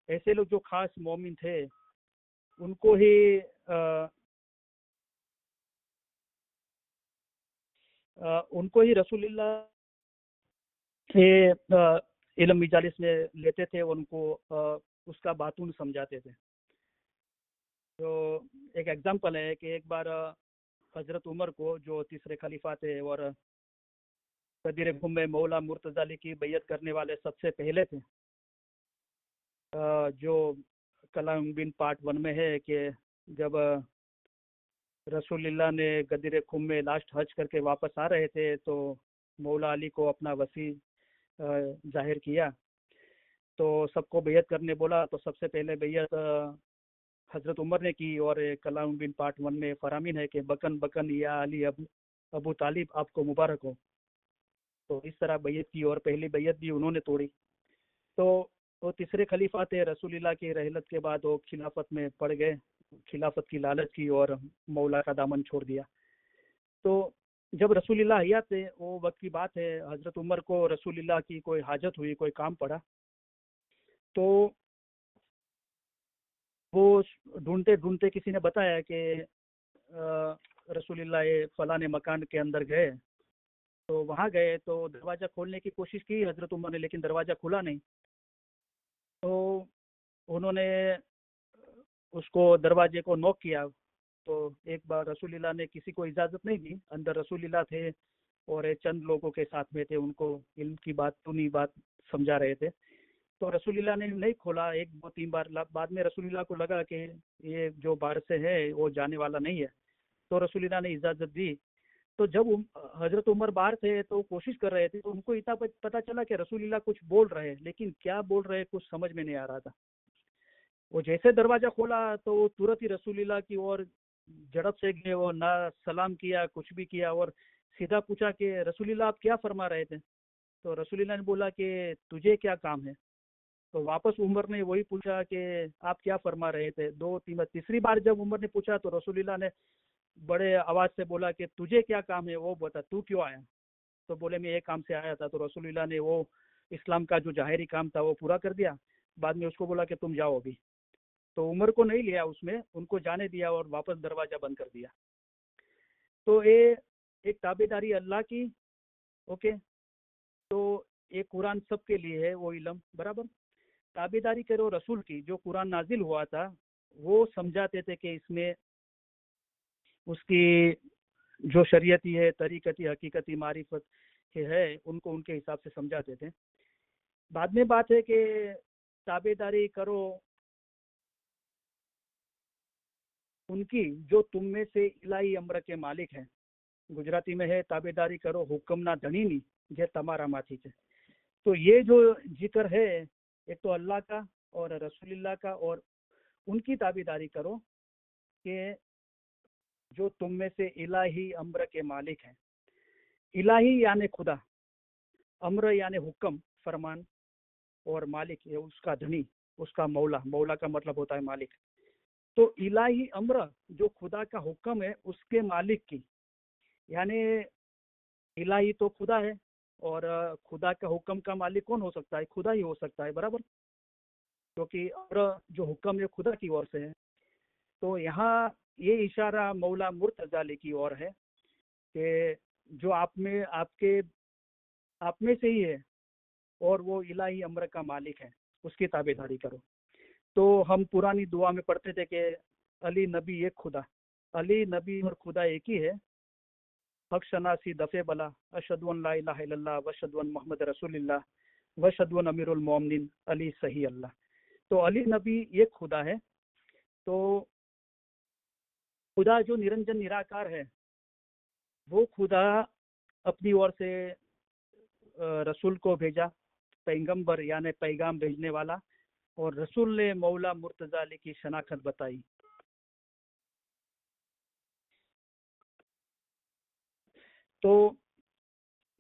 ایسے لوگ جو خاص مومن تھے ان کو ہی رسول اللہ کے علم مجالس میں لیتے تھے، اور ان کو اس کا باتون سمجھاتے تھے. تو ایک ایگزامپل ہے کہ ایک بار حضرت عمر کو، جو تیسرے خلیفہ تھے اور قدیر خم میں مولا مرتضی علی کی بیعت کرنے والے سب سے پہلے تھے، جو کلام بن پارٹ 1 میں ہے کہ جب رسول اللہ نے قدیر خم میں لاسٹ حج کر کے واپس آ رہے تھے تو مولا علی کو اپنا وسیع ظاہر کیا، تو سب کو بیعت کرنے بولا. تو سب سے پہلے بیعت حضرت عمر نے کی، اور کلام بن پارٹ 1 میں فرامین ہے کہ بکن بکن یا علی ابو طالب آپ کو مبارک ہو. تو اس طرح بیعت کی، اور پہلی بیعت بھی انہوں نے توڑی. تو وہ تیسرے خلیفہ تھے. رسول اللہ کی رحلت کے بعد وہ خلافت میں پڑ گئے، خلافت کی لالچ کی اور مولا کا دامن چھوڑ دیا. تو جب رسول اللہ حیات تھے، وہ وقت کی بات ہے، حضرت عمر کو رسول اللہ کی کوئی حاجت ہوئی، کوئی کام پڑا، تو وہ ڈھونڈتے ڈھونڈتے کسی نے بتایا کہ رسول اللہ فلاں مکان کے اندر گئے. تو وہاں گئے تو دروازہ کھولنے کی کوشش کی حضرت عمر نے، لیکن دروازہ کھلا نہیں. تو انہوں نے اس کو دروازے کو نوک کیا. تو ایک بار رسول اللہ نے کسی کو اجازت نہیں دی، اندر رسول اللہ تھے اور چند لوگوں کے ساتھ میں تھے، ان کو علم کی بات سنی، بات سمجھا رہے تھے. تو رسول اللہ نے نہیں کھولا. 1-2-3 بار بعد میں رسول اللہ کو لگا کہ یہ جو باہر سے ہے وہ جانے والا نہیں ہے، تو رسول اللہ نے اجازت دی. تو جب حضرت عمر باہر تھے تو کوشش کر رہے تھے، تو ان کو اتنا پتا چلا کہ رسول اللہ کچھ بول رہے ہیں، لیکن کیا بول رہے کچھ سمجھ میں نہیں آ رہا تھا. وہ جیسے دروازہ کھولا تو وہ ترنت ہی رسول اللہ کی اور جڑپ سے گئے، اور نہ سلام کیا، کچھ بھی کیا، اور سیدھا پوچھا کہ رسول اللہ آپ کیا فرما رہے تھے. تو رسول اللہ نے بولا کہ تجھے کیا کام ہے. تو واپس عمر نے وہی پوچھا کہ آپ کیا فرما رہے تھے. 2-3 تیسری بار جب عمر نے پوچھا تو رسول اللہ نے بڑے آواز سے بولا کہ تجھے کیا کام ہے، وہ بتا، تو کیوں آیا. تو بولے میں ایک کام سے آیا تھا. تو رسول اللہ نے وہ اسلام کا جو ظاہری کام تھا وہ پورا کر دیا. بعد میں اس کو بولا کہ تم جاؤ ابھی. تو عمر کو نہیں لیا اس میں، ان کو جانے دیا اور واپس دروازہ بند کر دیا. تو یہ ایک تابعداری اللہ کی. اوکے. تو ایک قرآن سب کے لیے ہے وہ علم. برابر. تابعداری کرو رسول کی. جو قرآن نازل ہوا تھا وہ سمجھاتے تھے کہ اس میں اس کی جو شریعتی ہے، طریقتی، حقیقتی، معرفت کے ہے، ان کو ان کے حساب سے سمجھاتے تھے. بعد میں بات ہے کہ تابعداری کرو ان کی جو تم میں سے الہی امر کے مالک ہیں. گجراتی میں ہے تابعداری کرو حکم نہ دھنی جے تمہارا ماتھی ہے. تو یہ جو ذکر ہے ایک تو اللہ کا اور رسول اللہ کا اور ان کی تابعداری کرو کہ جو تم میں سے الہی امر کے مالک ہیں. الہی یعنی خدا، امر یعنی حکم فرمان، اور مالک یہ اس کا دھنی، اس کا مولا. مولا کا مطلب ہوتا ہے مالک. تو الہی امر جو خدا کا حکم ہے اس کے مالک کی، یعنی الہی تو خدا ہے، اور خدا کا حکم کا مالک کون ہو سکتا ہے؟ خدا ہی ہو سکتا ہے، برابر، کیونکہ امر جو حکم ہے خدا کی اور سے ہے. تو یہاں یہ اشارہ مولا مرتضی کی اور ہے کہ جو آپ میں سے ہی ہے اور وہ الہی امر کا مالک ہے، اس کی تابعداری کرو. تو ہم پرانی دعا میں پڑھتے تھے کہ علی نبی ایک خدا، علی نبی اور خدا ایک ہی ہے. حق شناسی دفع بلا، اشہد ان لا الہ الا اللہ واشہد ان محمد رسول اللہ واشہد ان امیر المومنین علی صحیح اللہ. تو علی نبی ایک خدا ہے. تو خدا جو نرنجن نراکار ہے، وہ خدا اپنی اور سے رسول کو بھیجا، پیغمبر یعنی پیغام بھیجنے والا، اور رسول نے مولا مرتضی علی کی شناخت بتائی. تو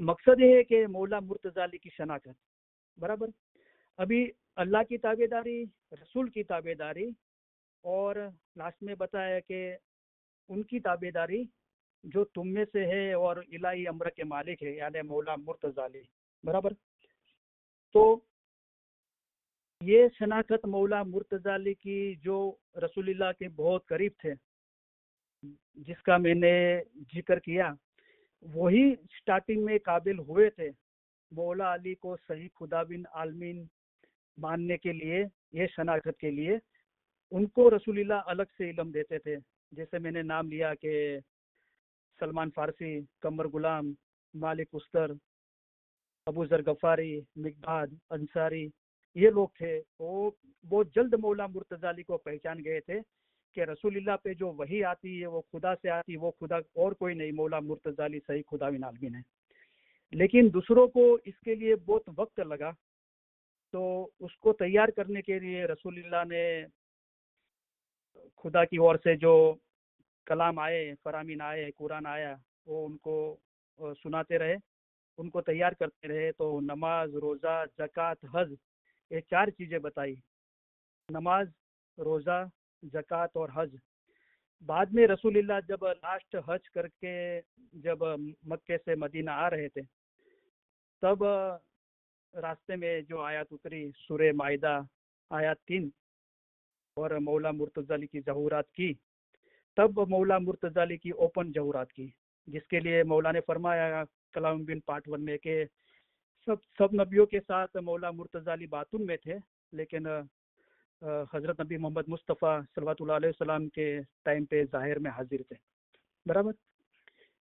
مقصد یہ ہے کہ مولا مرتضی علی کی شناخت، برابر. ابھی اللہ کی تابعداری، رسول کی تابعداری، اور لاسٹ میں بتایا کہ ان کی تابعداری جو تم میں سے ہے اور الہی امر کے مالک ہے، یعنی مولا مرتضی علی، برابر. تو یہ شناخت مولا مرتضی علی کی جو رسول اللہ کے بہت قریب تھے، جس کا میں نے ذکر کیا، وہی سٹارٹنگ میں قابل ہوئے تھے مولا علی کو صحیح خدا بن عالمین ماننے کے لیے. یہ شناخت کے لیے ان کو رسول اللہ الگ سے علم دیتے تھے، جیسے میں نے نام لیا کہ سلمان فارسی، قمر غلام، مالک استر، ابو ذر غفاری، مقداد انصاری، یہ لوگ تھے. وہ بہت جلد مولا مرتضی علی کو پہچان گئے تھے کہ رسول اللہ پہ جو وحی آتی ہے وہ خدا سے آتی، وہ خدا اور کوئی نہیں، مولا مرتضی علی صحیح خدا بن عالمین ہے. لیکن دوسروں کو اس کے لیے بہت وقت لگا. تو اس کو تیار کرنے کے لیے رسول اللہ نے خدا کی اور سے جو کلام آئے، فرامین آئے، قرآن آیا، وہ ان کو سناتے رہے، ان کو تیار کرتے رہے. تو نماز، روزہ، زکوٰۃ، حج، یہ 4 چیزیں بتائی. نماز، روزہ، زکوٰۃ اور حج. بعد میں رسول اللہ جب لاسٹ حج کر کے جب مکے سے مدینہ آ رہے تھے، تب راستے میں جو آیات اتری سورہ مائدہ آیات 3 اور مولا مرتضی علی کی ظہورات کی، تب مولا مرتضی علی کی اوپن ظہورات کی، جس کے لیے مولا نے فرمایا کلام بن پارٹ 1 میں کہ سب نبیوں کے ساتھ مولا مرتضی علی باطن میں تھے، لیکن حضرت نبی محمد مصطفیٰ صلی اللہ علیہ وسلم کے ٹائم پہ ظاہر میں حاضر تھے، برابر.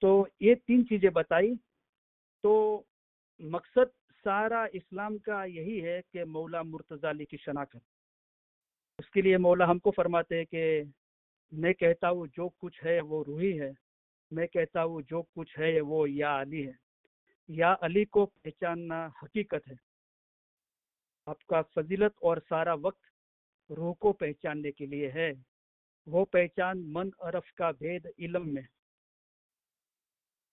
تو یہ 3 چیزیں بتائی. تو مقصد سارا اسلام کا یہی ہے کہ مولا مرتضی علی کی شناخت. اس کے لیے مولا ہم کو فرماتے ہیں کہ میں کہتا ہوں جو کچھ ہے وہ روحی ہے، میں کہتا ہوں جو کچھ ہے وہ یا علی ہے. یا علی کو پہچاننا حقیقت ہے. آپ کا فضیلت اور سارا وقت روح کو پہچاننے کے لیے ہے. وہ پہچان من عرف کا بھید علم میں.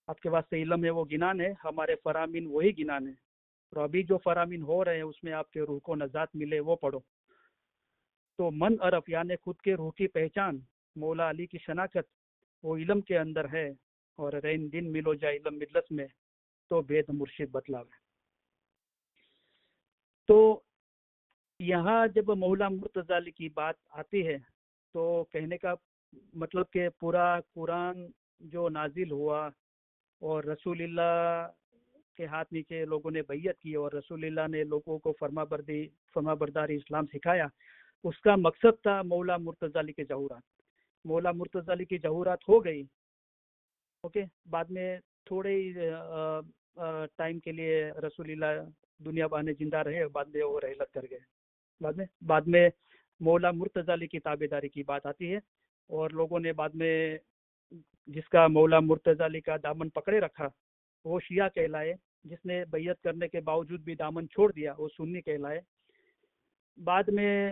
آپ کے واسطے علم ہے وہ گنان ہے، ہمارے فرامین وہی گنان ہے. اور ابھی جو فرامین ہو رہے ہیں اس میں آپ کے روح کو نجات ملے، وہ پڑھو. تو من عرف یعنی خود کے روح کی پہچان، مولا علی کی شناخت، وہ علم کے اندر ہے. اور رین دن ملو جا علم مجلس میں، تو بید مرشد بتلاوے. تو یہاں جب مولا مرتضی علی کی بات آتی ہے تو کہنے کا مطلب کہ پورا قرآن جو نازل ہوا اور رسول اللہ کے ہاتھ نیچے لوگوں نے بیعت کی اور رسول اللہ نے لوگوں کو فرما برداری اسلام سکھایا، اس کا مقصد تھا مولا مرتضی علی کے ظہورات. مولا مرتضی علی کی ظہورات ہو گئی، اوکے. بعد میں تھوڑے ٹائم کے لیے رسول اللہ دنیا بانے زندہ رہے، بعد میں وہ رحلت کر گئے. بعد میں مولا مرتضی علی کی تابعداری کی بات آتی ہے، اور لوگوں نے بعد میں جس کا مولا مرتضی علی کا دامن پکڑے رکھا وہ شیعہ کہلائے، جس نے بیعت کرنے کے باوجود بھی دامن چھوڑ دیا وہ سنی کہلائے. بعد میں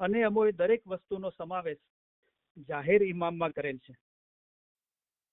અને અમોએ દરેક વસ્તુનો સમાવેશ જાહેર ઇમામમાં કરેલ છે।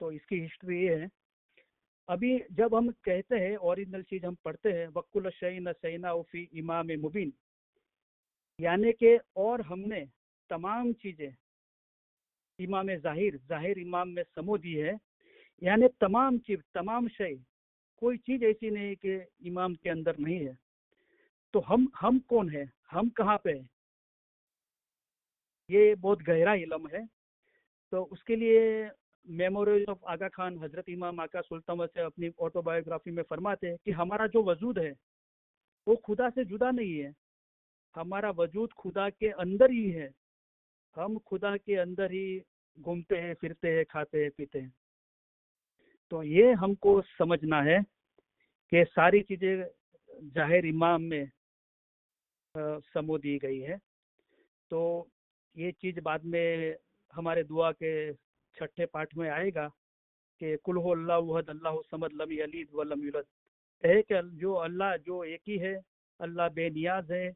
تو اس کی ہسٹری یہ ہے. ابھی جب ہم کہتے ہیں اوریجنل چیز ہم پڑھتے ہیں وکل شعین سینا فی امام مبین، یعنی کہ اور ہم نے تمام چیزیں امام ظاہر امام میں سمو دی ہے، یعنی تمام چیز تمام شے، کوئی چیز ایسی نہیں کہ امام کے اندر نہیں ہے. تو ہم کون ہیں، ہم کہاں پہ ہیں، یہ بہت گہرا علم ہے. تو اس کے لیے میموریز آف آغا خان حضرت امام آقا سلطان سے اپنی آٹو بایوگرافی میں فرماتے ہیں کہ ہمارا جو وجود ہے وہ خدا سے جدا نہیں ہے، ہمارا وجود خدا کے اندر ہی ہے، ہم خدا کے اندر ہی گھومتے ہیں پھرتے ہیں کھاتے ہیں پیتے ہیں. تو یہ ہم کو سمجھنا ہے کہ ساری چیزیں ظاہر امام میں سمو دی گئی ہے. تو یہ چیز بعد میں ہمارے دعا کے چھٹے پاٹ میں آئے گا کہ کل ہو اللہ احد اللہ صمد لم یلد ولم یولد، ہے کہ جو اللہ جو ایک ہی ہے، اللہ بے نیاز ہے،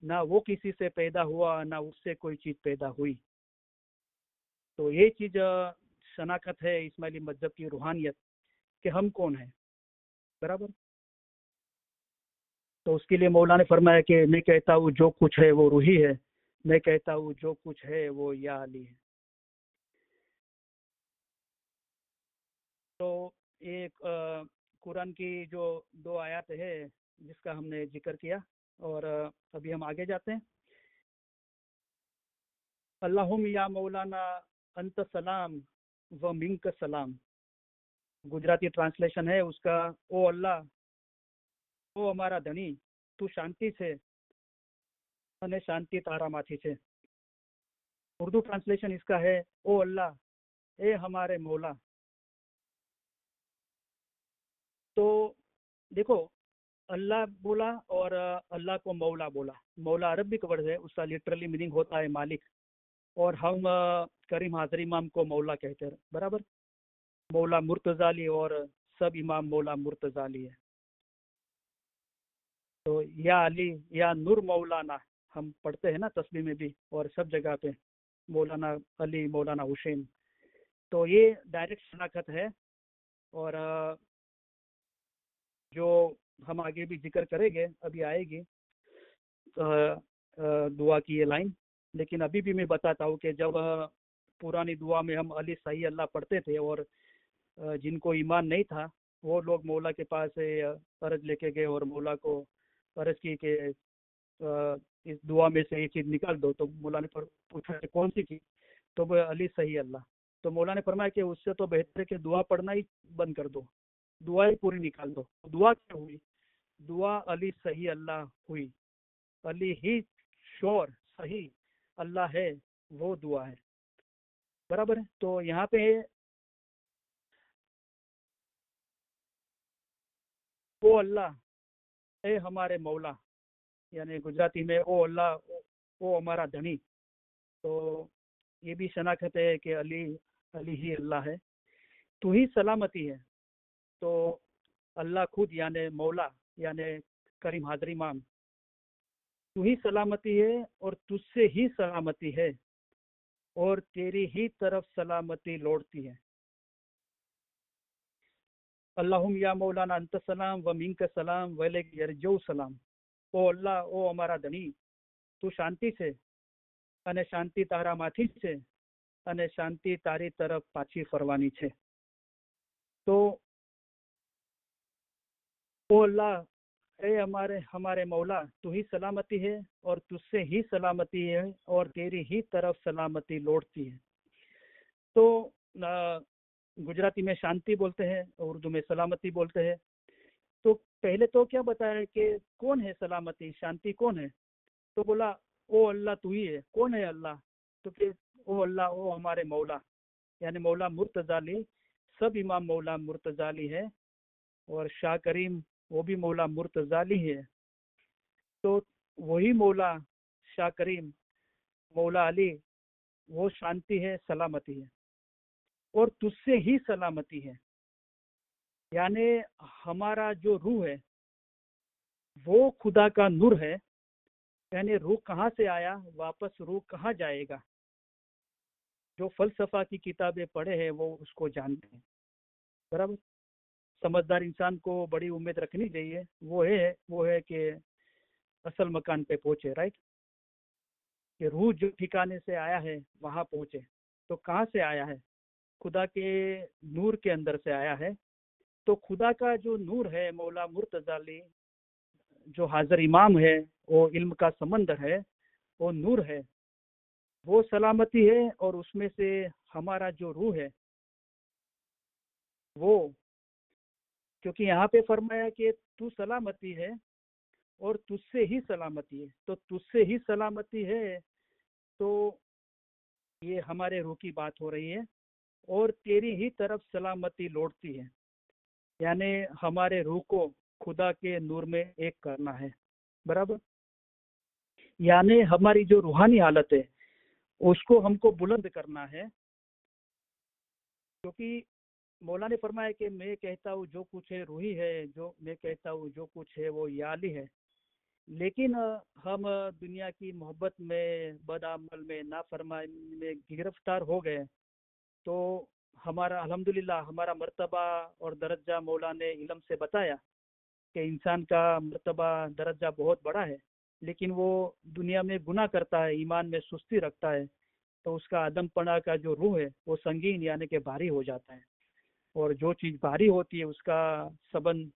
نہ وہ کسی سے پیدا ہوا نہ اس سے کوئی چیز پیدا ہوئی. تو یہ چیز شناخت ہے اسماعیلی مذہب کی روحانیت کہ ہم کون ہیں. برابر. تو اس کے لیے مولا نے فرمایا کہ میں کہتا ہوں جو کچھ ہے وہ روحی ہے، میں کہتا ہوں جو کچھ ہے وہ یا علی ہے. تو ایک قرآن کی جو 2 آیات ہے جس کا ہم نے ذکر کیا، اور ابھی ہم آگے جاتے ہیں. اللہم یا مولانا انت سلام و منک سلام، گجراتی ٹرانسلیشن ہے اس کا، او اللہ، او ہمارا دھنی، تو شانتی سے અને શાંતિ તારામાંથી છે. اردو ٹرانسلیشن اس کا ہے، او اللہ، اے ہمارے مولا. تو دیکھو اللہ بولا اور اللہ کو مولا بولا. مولا عربک ورڈ ہے، اس کا لٹرلی میننگ ہوتا ہے مالک، اور ہم کریم حاضر امام کو مولا کہتے ہیں. برابر. مولا مرتضالی اور سب امام مولا مرتضالی ہے. تو یا علی یا نور مولانا ہم پڑھتے ہیں نا تسبیح میں بھی اور سب جگہ پہ، مولانا علی مولانا حسین. تو یہ ڈائریکٹ شناخت ہے، اور جو ہم آگے بھی ذکر کریں گے ابھی آئے گی دعا کی یہ لائن. لیکن ابھی بھی میں بتاتا ہوں کہ جب پرانی دعا میں ہم علی صحیح اللہ پڑھتے تھے اور جن کو ایمان نہیں تھا وہ لوگ مولا کے پاس عرض لے کے گئے اور مولا کو عرض کی کہ اس دعا میں سے یہ چیز نکال دو. تو مولا نے پوچھا کہ کون سی چیز؟ تو وہ علی صحیح اللہ. تو مولا نے فرمایا کہ اس سے تو بہتر ہے کہ دعا پڑھنا ہی بند کر دو، دعا ہی پوری نکال دو. دعا کیا ہوئی؟ دعا علی صحیح اللہ ہوئی. علی ہی شور صحیح اللہ ہے، وہ دعا ہے. برابر ہے. تو یہاں پہ او اللہ، اے ہمارے مولا، یعنی گجراتی میں او اللہ، او ہمارا دھنی. تو یہ بھی شناخت ہے کہ علی ہی اللہ ہے. تو ہی سلامتی ہے. تو اللہ خود یعنی مولا یعنی کریم حاضر امام، تو ہی سلامتی ہے اور تجھ سے ہی سلامتی ہے اور تیری ہی طرف سلامتی لوٹتی ہے. اللہم یا مولانا انت سلام و منک سلام و الیک یرجو سلام. او اللہ، او ہمارا دھنی، تو શાંતિ છે અને શાંતિ તારામાંથી જ છે અને શાંતિ તારી તરફ પાછી ફરવાની છે. તો او اللہ، اے ہمارے مولا، تو ہی سلامتی ہے اور تجھ سے ہی سلامتی ہے اور تیری ہی طرف سلامتی لوٹتی ہے. تو گجراتی میں شانتی بولتے ہیں، اردو میں سلامتی بولتے ہیں. تو پہلے تو کیا بتایا کہ کون ہے سلامتی، شانتی کون ہے؟ تو بولا او اللہ تو ہی ہے. کون ہے اللہ؟ تو کہ او اللہ، او ہمارے مولا، یعنی مولا مرتضالی. سب امام مولا مرتضالی ہے اور شاہ کریم وہ بھی مولا مرتضالی ہے. تو وہی مولا شاہ کریم مولا علی وہ شانتی ہے، سلامتی ہے، اور تجھ سے ہی سلامتی ہے. یعنی ہمارا جو روح ہے وہ خدا کا نور ہے. یعنی روح کہاں سے آیا، واپس روح کہاں جائے گا؟ جو فلسفہ کی کتابیں پڑھے ہیں وہ اس کو جانتے ہیں، برابر. سمجھدار انسان کو بڑی امید رکھنی چاہیے، وہ ہے کہ اصل مکان پہ پہنچے، رائٹ. کہ روح جو ٹھکانے سے آیا ہے وہاں پہنچے. تو کہاں سے آیا ہے؟ خدا کے نور کے اندر سے آیا ہے. تو خدا کا جو نور ہے، مولا مرتضی جو حاضر امام ہے، وہ علم کا سمندر ہے، وہ نور ہے، وہ سلامتی ہے. اور اس میں سے ہمارا جو روح ہے وہ، کیونکہ یہاں پہ فرمایا کہ تو سلامتی ہے اور تجھ سے ہی سلامتی ہے. تو تجھ سے ہی سلامتی ہے، تو یہ ہمارے روح کی بات ہو رہی ہے. اور تیری ہی طرف سلامتی لوٹتی ہے، یعنی ہمارے روح کو خدا کے نور میں ایک کرنا ہے، برابر. یعنی ہماری جو روحانی حالت ہے اس کو ہم کو بلند کرنا ہے. کیونکہ مولا نے فرمایا کہ میں کہتا ہوں جو کچھ ہے روحی ہے، جو میں کہتا ہوں جو کچھ ہے وہ یالی ہے. لیکن ہم دنیا کی محبت میں، بدعمل میں، نافرمانی میں گرفتار ہو گئے. تو ہمارا الحمدللہ ہمارا مرتبہ اور درجہ مولا نے علم سے بتایا کہ انسان کا مرتبہ درجہ بہت بڑا ہے، لیکن وہ دنیا میں گناہ کرتا ہے، ایمان میں سستی رکھتا ہے، تو اس کا عدم پناہ کا جو روح ہے وہ سنگین یعنی کہ بھاری ہو جاتا ہے. اور جو چیز بھاری ہوتی ہے اس کا سبند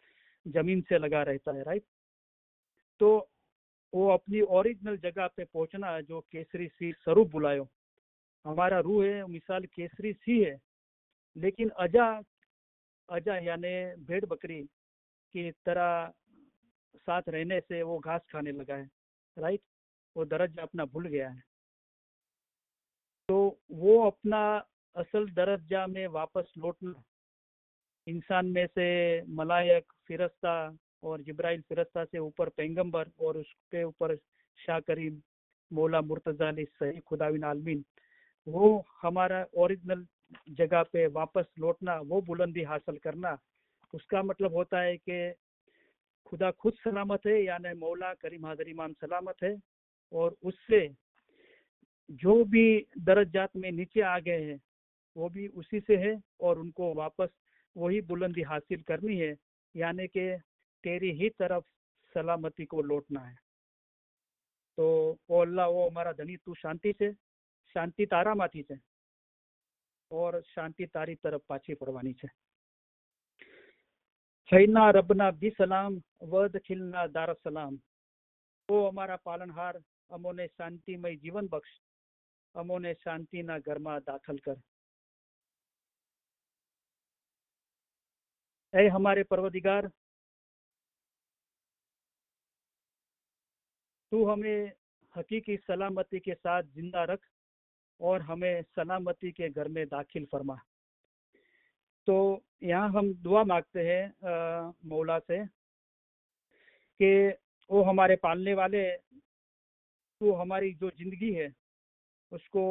زمین سے لگا رہتا ہے، رائٹ. تو وہ اپنی اوریجنل جگہ پہ پہنچنا جو کیسری سی سروپ بلایو. ہمارا روح ہے مثال کیسری سی ہے، لیکن اجا یعنی بھیڑ بکری کی طرح ساتھ رہنے سے وہ گھاس کھانے لگا ہے، رائٹ. وہ درجہ اپنا بھول گیا ہے. تو وہ اپنا اصل درجہ میں واپس لوٹنا، انسان میں سے ملائک فرشتہ اور جبرائیل فرشتہ سے اوپر پیغمبر اور اس کے اوپر شاہ کریم مولا مرتضی علیہ صحیح خداوند عالمین، وہ ہمارا اوریجنل جگہ پہ واپس لوٹنا، وہ بلندی حاصل کرنا. اس کا مطلب ہوتا ہے کہ خدا خود سلامت ہے، یعنی مولا کریم حاضر امام سلامت ہے. اور اس سے جو بھی درجات میں نیچے آ گئے ہیں وہ بھی اسی سے ہے، اور ان کو واپس وہی بلندی حاصل کرنی ہے، یعنی کہ تیری ہی طرف سلامتی کو لوٹنا ہے. تو او اللہ وہ ہمارا دھنی تو શાંતિ તારામાંથી છે اور શાંતિ તારી તરફ પાછી પડવાની છે. હૈના રબના બી સલામ વદ ખિલના દાર સલામ. ઓ અમારા પાલનહાર, અમોને શાંતિમય જીવન બક્ષ, અમોને શાંતિના ઘરમાં દાખલ કર. اے ہمارے پروردگار، تو ہمیں حقیقی سلامتی کے ساتھ زندہ رکھ اور ہمیں سلامتی کے گھر میں داخل فرما. تو یہاں ہم دعا مانگتے ہیں مولا سے کہ وہ ہمارے پالنے والے، تو ہماری جو زندگی ہے اس کو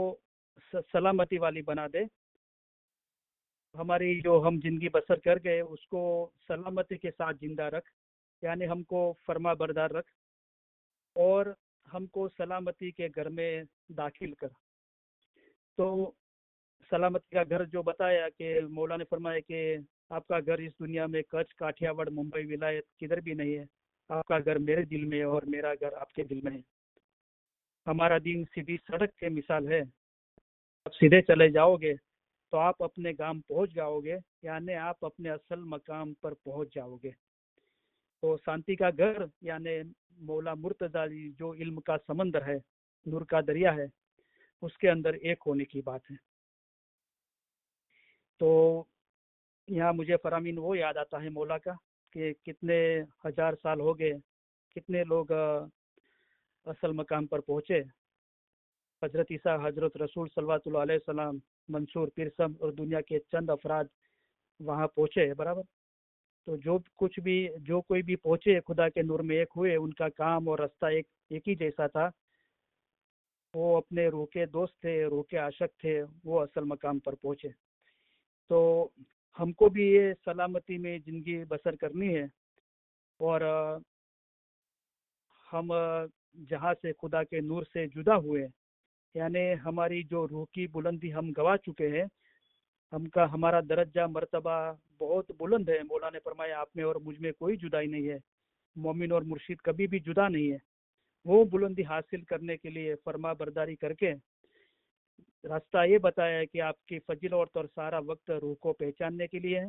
سلامتی والی بنا دے. ہماری جو ہم زندگی بسر کر گئے اس کو سلامتی کے ساتھ زندہ رکھ، یعنی ہم کو فرما بردار رکھ اور ہم کو سلامتی کے گھر میں داخل کر. تو سلامتی کا گھر جو بتایا کہ مولا نے فرمایا کہ آپ کا گھر اس دنیا میں کچھ کاٹھیا وڑ ممبئی ولایت کدھر بھی نہیں ہے، آپ کا گھر میرے دل میں اور میرا گھر آپ کے دل میں ہے. ہمارا دین سیدھی سڑک کے مثال ہے، آپ سیدھے چلے جاؤ گے تو آپ اپنے گام پہنچ جاؤ گے، یعنی آپ اپنے اصل مقام پر پہنچ جاؤ گے. تو شانتی کا گھر یعنی مولا مرتضی جو علم کا سمندر ہے، نور کا دریا ہے، اس کے اندر ایک ہونے کی بات ہے. تو یہاں مجھے فرامین وہ یاد آتا ہے مولا کا کہ کتنے ہزار سال ہو گئے، کتنے لوگ اصل مقام پر پہنچے. حضرت عیسیٰ، حضرت رسول صلی اللہ علیہ وسلم، منصور پیرسم اور دنیا کے چند افراد وہاں پہنچے، برابر. تو جو کوئی بھی پہنچے خدا کے نور میں ایک ہوئے، ان کا کام اور راستہ ایک ہی جیسا تھا. وہ اپنے روح کے دوست تھے، روح کے عاشق تھے، وہ اصل مقام پر پہنچے. تو ہم کو بھی یہ سلامتی میں زندگی بسر کرنی ہے، اور ہم جہاں سے خدا کے نور سے جدا ہوئے یعنی ہماری جو روح کی بلندی ہم گوا چکے ہیں، ہمارا درجہ مرتبہ بہت بلند ہے۔ مولا نے فرمایا آپ میں اور مجھ میں کوئی جدائی نہیں ہے، مومن اور مرشد کبھی بھی جدا نہیں ہے۔ وہ بلندی حاصل کرنے کے لیے فرما برداری کر کے راستہ یہ بتایا ہے کہ آپ کی فضیلت اور سارا وقت روح کو پہچاننے کے لیے ہے،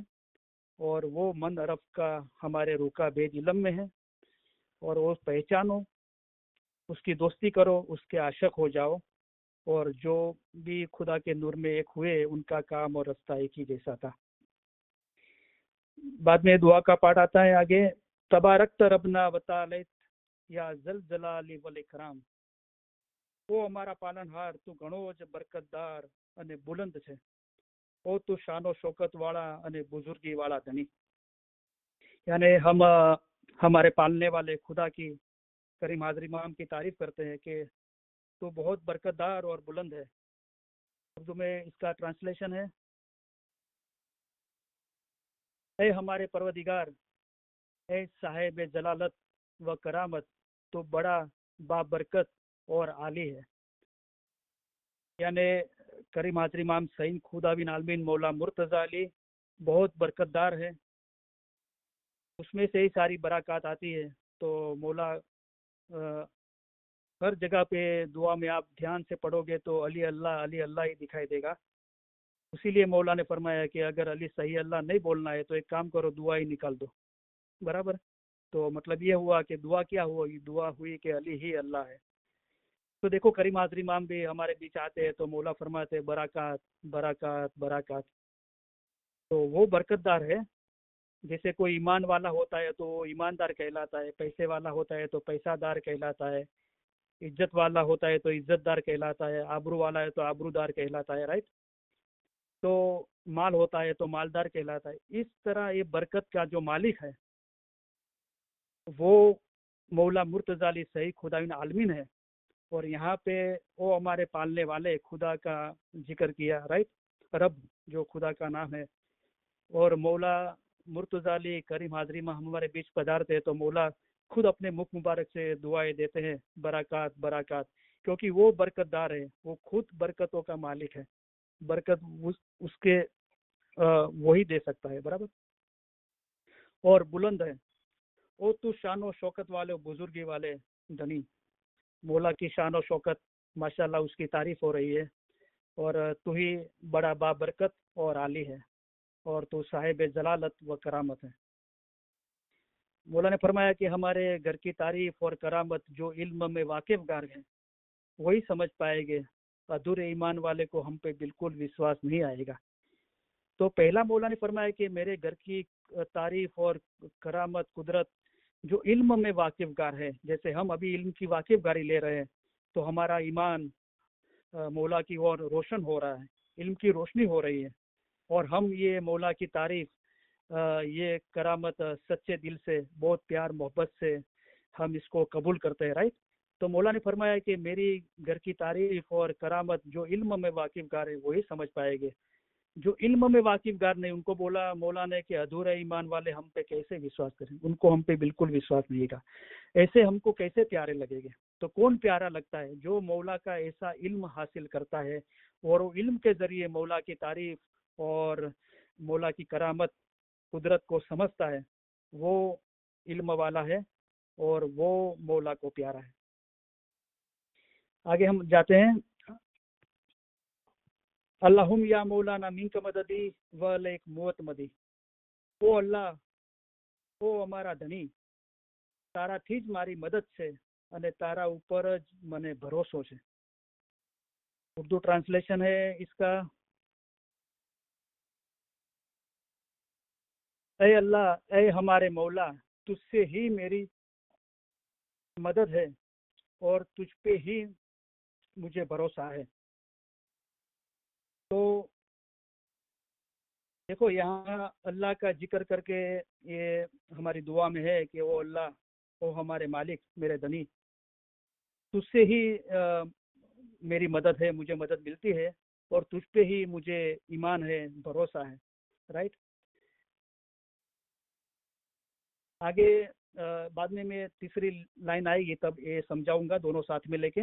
اور وہ من عرف کا ہمارے روح کا بیج علم میں ہے، اور وہ پہچانو، اس کی دوستی کرو، اس کے عاشق ہو جاؤ، اور جو بھی خدا کے نور میں ایک ہوئے ان کا کام اور راستہ ایک ہی جیسا تھا۔ بعد میں دعا کا پارٹ آتا ہے آگے، تبارک ربنا وتعالیت یا ذل جلال والاکرام، او ہمارا پالنہار تو گھણો જ બરકતદાર અને બુલંદ છે، او تو شان و شوکت والا અને بزرگی والا ધણી۔ یعنی ہم ہمارے پالنے والے خدا کی کریم حاضر امام کی تعریف کرتے ہیں کہ تو بہت برکتدار اور بلند ہے۔ اردو میں اس کا ٹرانسلیشن ہے، اے ہمارے پروردگار، اے صاحب جلالت و کرامت، تو بڑا بابرکت اور عالی ہے۔ یعنی کریم حاضر امام سعید خدا بن عالمین مولا مرتضی علی بہت برکتدار ہے، اس میں سے ہی ساری برکات آتی ہے۔ تو مولا ہر جگہ پہ دعا میں آپ دھیان سے پڑھو گے تو علی اللہ ہی دکھائی دے گا۔ اسی لیے مولا نے فرمایا کہ اگر علی صحیح اللہ نہیں بولنا ہے تو ایک کام کرو، دعا ہی نکال دو، برابر۔ تو مطلب یہ ہوا کہ دعا کیا ہوا، دعا ہوئی کہ علی ہی اللہ ہے۔ تو دیکھو کریم حاضر امام بھی ہمارے بیچ آتے ہیں تو مولا فرماتے ہیں برکات برکات برکات، تو وہ برکت دار ہے۔ جیسے کوئی ایمان والا ہوتا ہے تو وہ ایماندار کہلاتا ہے، پیسے والا ہوتا ہے تو پیسہ دار کہلاتا ہے، عزت والا ہوتا ہے تو عزت دار کہلاتا ہے، آبرو والا ہے تو آبرو دار کہلاتا ہے، رائٹ۔ تو مال ہوتا ہے تو مالدار کہلاتا ہے۔ اس طرح یہ برکت کا جو مالک ہے وہ مولا مرتضی علی صحیح خدا عالمین ہے، اور یہاں پہ وہ ہمارے پالنے والے خدا کا ذکر کیا، رائٹ، رب جو خدا کا نام ہے۔ اور مولا مرتضی علی کریم حاضری میں ہمارے بیچ پدھارتے ہیں تو مولا خود اپنے منہ مبارک سے دعائیں دیتے ہیں برکات برکات، کیونکہ وہ برکت دار ہے، وہ خود برکتوں کا مالک ہے، برکت اس کے وہی دے سکتا ہے، برابر۔ اور بلند ہے، وہ تو شان و شوکت والے بزرگی والے دھنی۔ مولا کی شان و شوکت ماشاءاللہ اس کی تعریف ہو رہی ہے، اور تو ہی بڑا بابرکت اور عالی ہے، اور تو صاحب جلالت و کرامت ہے۔ مولا نے فرمایا کہ ہمارے گھر کی تعریف اور کرامت جو علم میں واقف گار ہیں وہی سمجھ پائے گے، ادھورے ایمان والے کو ہم پہ بالکل وشواس نہیں آئے گا۔ تو پہلا مولا نے فرمایا کہ میرے گھر کی تعریف اور کرامت قدرت جو علم میں واقف گار ہے، جیسے ہم ابھی علم کی واقف گاری لے رہے ہیں تو ہمارا ایمان مولا کی اور روشن ہو رہا ہے، علم کی روشنی ہو رہی ہے، اور ہم یہ مولا کی تعریف یہ کرامت سچے دل سے بہت پیار محبت سے ہم اس کو قبول کرتے ہیں، رائٹ۔ تو مولا نے فرمایا کہ میری گھر کی تعریف اور کرامت جو علم میں واقف گار ہے وہی سمجھ پائے گے، جو علم میں واقف گار نہیں ان کو بولا مولا نے کہ ادھورے ایمان والے ہم پہ کیسے وشواس کریں، ان کو ہم پہ بالکل وشواس نہیں گا، ایسے ہم کو کیسے پیارے لگے گے۔ تو کون پیارا لگتا ہے؟ جو مولا کا ایسا علم حاصل کرتا ہے اور وہ علم کے ذریعے مولا کی تعریف اور مولا کی کرامت قدرت کو سمجھتا ہے، وہ علم والا ہے اور وہ مولا کو پیارا ہے۔ آگے ہم جاتے ہیں، اللہم یا مولانا منک مددی ولیک موت مدی، او اللہ، او ہمارا ધણી، તારાથી જ મારી મદદ છે અને તારા ઉપર જ મને ભરોસો છે۔ اردو ٹرانسلیشن ہے اس کا، اے اللہ، اے ہمارے مولا، تجھ سے ہی میری مدد ہے اور تجھ پہ ہی مجھے بھروسہ ہے۔ تو دیکھو یہاں اللہ کا ذکر کر کے یہ ہماری دعا میں ہے کہ وہ اللہ، وہ ہمارے مالک، میرے دھنی، تجھ سے ہی میری مدد ہے، مجھے مدد ملتی ہے، اور تجھ پہ ہی مجھے ایمان ہے، بھروسہ ہے، رائٹ۔ آگے بعد میں تیسری لائن آئے گی تب یہ سمجھاؤں گا، دونوں ساتھ میں لے کے۔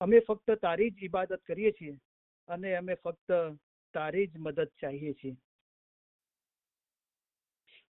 અમે ફક્ત તારી જ ઇબાદત કરીએ છીએ અને અમે ફક્ત તારી જ મદદ ચાહીએ છીએ।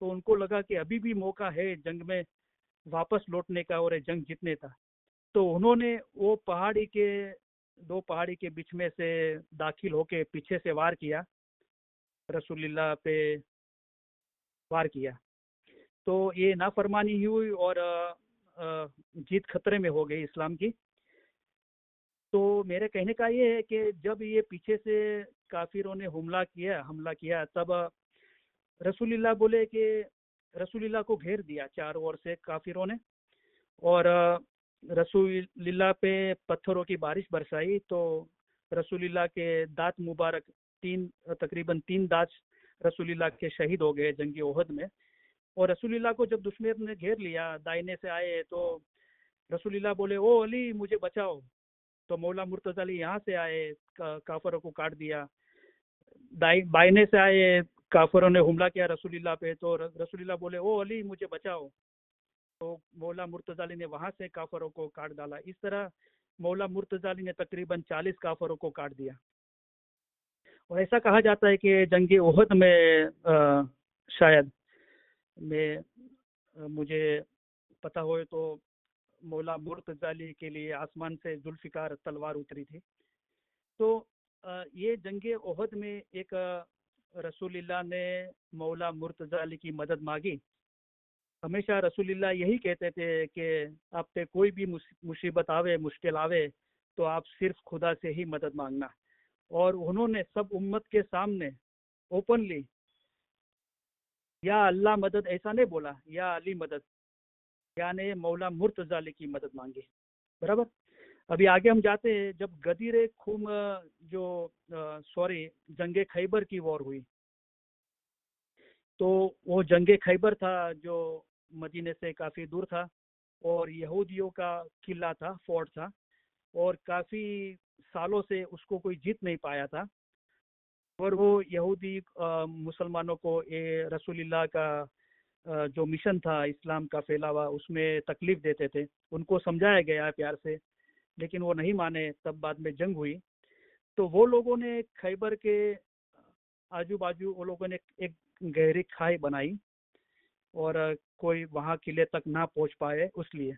تو ان کو لگا کہ ابھی بھی موقع ہے جنگ میں واپس لوٹنے کا اور جنگ جیتنے کا. تو انہوں نے وہ دو پہاڑی کے بیچ میں سے داخل ہو کے پیچھے سے وار کیا, رسول اللہ پہ وار کیا. تو یہ نافرمانی ہوئی اور جیت خطرے میں ہو گئی اسلام کی. تو میرے کہنے کا یہ ہے کہ جب یہ پیچھے سے کافروں نے حملہ کیا تب رسول اللہ بولے کہ رسول اللہ کو گھیر دیا چاروں اوور سے کافروں نے, اور رسول اللہ پہ پتھروں کی بارش برسائی. تو رسول اللہ کے دانت مبارک تقریباً 3 دانت رسول اللہ کے شہید ہو گئے جنگی احد میں. اور رسول اللہ کو جب دشمن نے گھیر لیا, دائنے سے آئے, تو رسول اللہ بولے او علی مجھے بچاؤ. تو مولا مرتضی علی یہاں سے آئے, کافروں کو کاٹ دیا. بائنے سے آئے, کافروں نے حملہ کیا رسول اللہ پہ, تو رسول اللہ بولے او علی مجھے بچاؤ. تو مولا مرتضی علی نے وہاں سے کافروں کو کاٹ ڈالا. اس طرح مولا مرتضی علی نے تقریباً 40 کافروں کو کاٹ دیا. اور ایسا کہا جاتا ہے کہ جنگ احد میں شاید مجھے پتہ ہوئے تو مولا مرتضی علی کے لیے آسمان سے ذوالفقار تلوار اتری تھی. تو یہ جنگ احد میں ایک رسول اللہ نے مولا مرتضی علی کی مدد مانگی. ہمیشہ رسول اللہ یہی کہتے تھے کہ آپ پہ کوئی بھی مصیبت آوے, مشکل آوے, تو آپ صرف خدا سے ہی مدد مانگنا. اور انہوں نے سب امت کے سامنے اوپنلی یا اللہ مدد ایسا نہیں بولا, یا علی مدد, یعنی مولا مرتضی علی کی مدد مانگی. برابر. ابھی آگے ہم جاتے ہیں. جب غدیر خم جنگ خیبر کی وار ہوئی, تو وہ جنگ خیبر تھا جو مدینے سے کافی دور تھا, اور یہودیوں کا قلعہ تھا, فورٹ تھا, اور کافی سالوں سے اس کو کوئی جیت نہیں پایا تھا. اور وہ یہودی مسلمانوں کو رسول اللہ کا جو مشن تھا اسلام کا پھیلاوا, اس میں تکلیف دیتے تھے. ان کو سمجھایا گیا پیار سے, لیکن وہ نہیں مانے. تب بعد میں جنگ ہوئی. تو وہ لوگوں نے خیبر کے آجو بازو وہ لوگوں نے ایک گہری کھائی بنائی, اور کوئی وہاں قلعے تک نہ پہنچ پائے اس لیے.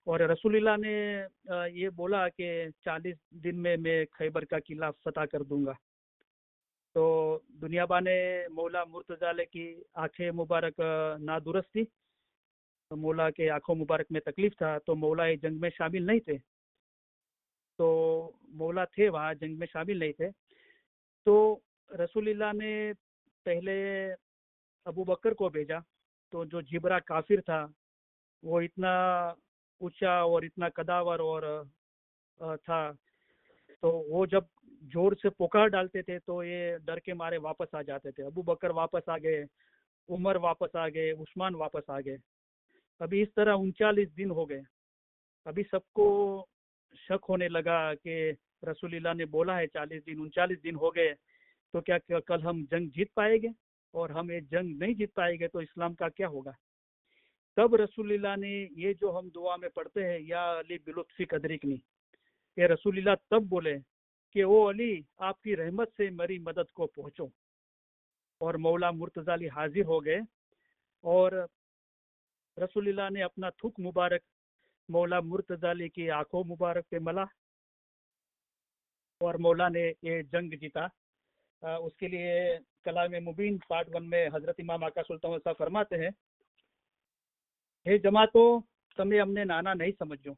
اور رسول اللہ نے یہ بولا کہ 40 دن میں خیبر کا قلعہ فتح کر دوں گا. تو دنیا با نے مولا مرتضی علی کی آنکھیں مبارک نادرست تھی, مولا کے آنکھوں مبارک میں تکلیف تھا, تو مولا جنگ میں شامل نہیں تھے. تو مولا تھے وہاں, جنگ میں شامل نہیں تھے. تو رسول اللہ نے پہلے ابو بکر کو بھیجا. تو جو جبرا کافر تھا وہ اتنا اونچا اور اتنا قداور اور تھا, تو وہ جب زور سے پکار ڈالتے تھے تو یہ ڈر کے مارے واپس آ جاتے تھے. ابو بکر واپس آ گئے, عمر واپس آ گئے, عثمان واپس آ گئے. ابھی اس طرح 39 دن ہو گئے. ابھی سب کو شک ہونے لگا کہ رسول اللہ نے بولا ہے 39 دن ہو گئے, تو کیا کل ہم جنگ جیت پائیں گے؟ اور ہم یہ جنگ نہیں جیت پائیں گے تو اسلام کا کیا ہوگا؟ تب رسول اللہ نے یہ جو ہم دعا میں پڑھتے ہیں, یا علی بلطفی ادرکنی, کہ رسول اللہ تب بولے کہ او علی آپ کی رحمت سے میری مدد کو پہنچو. اور مولا مرتضی علی حاضر ہو گئے, اور رسول اللہ نے اپنا تھوک مبارک مولا مرتضی علی کی آنکھوں مبارک پہ ملا, اور مولا نے یہ جنگ جیتا. اس کے لیے کلام مبین پارٹ 1 میں حضرت امام آقا سلطان صاحب فرماتے ہیں, ہے جماعتو تمہیں ہم نے نانا نہیں سمجھو,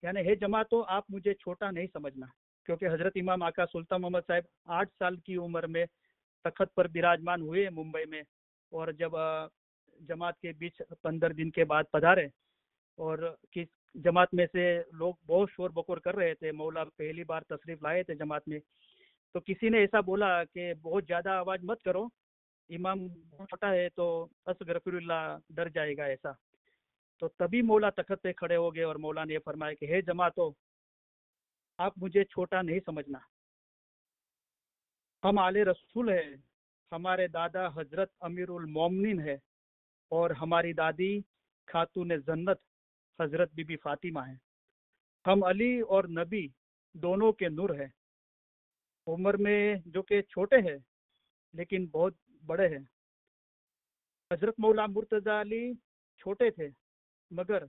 یعنی ہے جماعتو آپ مجھے چھوٹا نہیں سمجھنا. کیونکہ حضرت امام آقا سلطان محمد صاحب 8 سال کی عمر میں تخت پر براجمان ہوئے ممبئی میں, اور جب جماعت کے بیچ 15 دن کے بعد پدھارے, اور کس جماعت میں سے لوگ بہت شور بکور کر رہے تھے. مولا پہلی بار تشریف لائے تھے جماعت میں, تو کسی نے ایسا بولا کہ بہت زیادہ آواز مت کرو, امام چھوٹا ہے تو غفر اللہ ڈر جائے گا ایسا. تو تبھی مولا تخت پہ کھڑے ہو گئے, اور مولا نے فرمایا کہ ہے جماعتو آپ مجھے چھوٹا نہیں سمجھنا, ہم آل رسول ہیں, ہمارے دادا حضرت امیر المومنین ہے, اور ہماری دادی خاتون جنت حضرت بی بی فاطمہ ہیں. ہم علی اور نبی دونوں کے نور ہیں, عمر میں جو کہ چھوٹے ہیں لیکن بہت بڑے ہیں. حضرت مولا مرتضی علی چھوٹے تھے مگر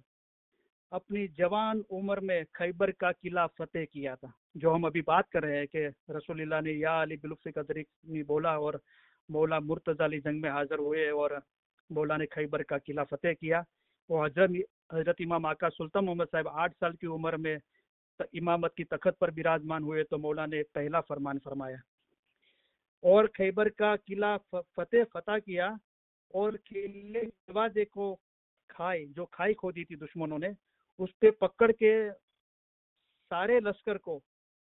اپنی جوان عمر میں خیبر کا قلعہ فتح کیا تھا. جو ہم ابھی بات کر رہے ہیں کہ رسول اللہ نے یا علی بلطف قدری نے بولا اور مولا مرتضی علی جنگ میں حاضر ہوئے اور مولا نے خیبر کا قلعہ فتح کیا. وہ حضرت امام آقا سلطان محمد صاحب 8 سال کی عمر میں امامت کی تخت پر براجمان ہوئے تو مولا نے پہلا فرمان فرمایا اور خیبر کا قلعہ فتح کیا اور قلعے کے دروازے کو جو کھائی کھودی تھی دشمنوں نے اس پہ پکڑ کے سارے لشکر کو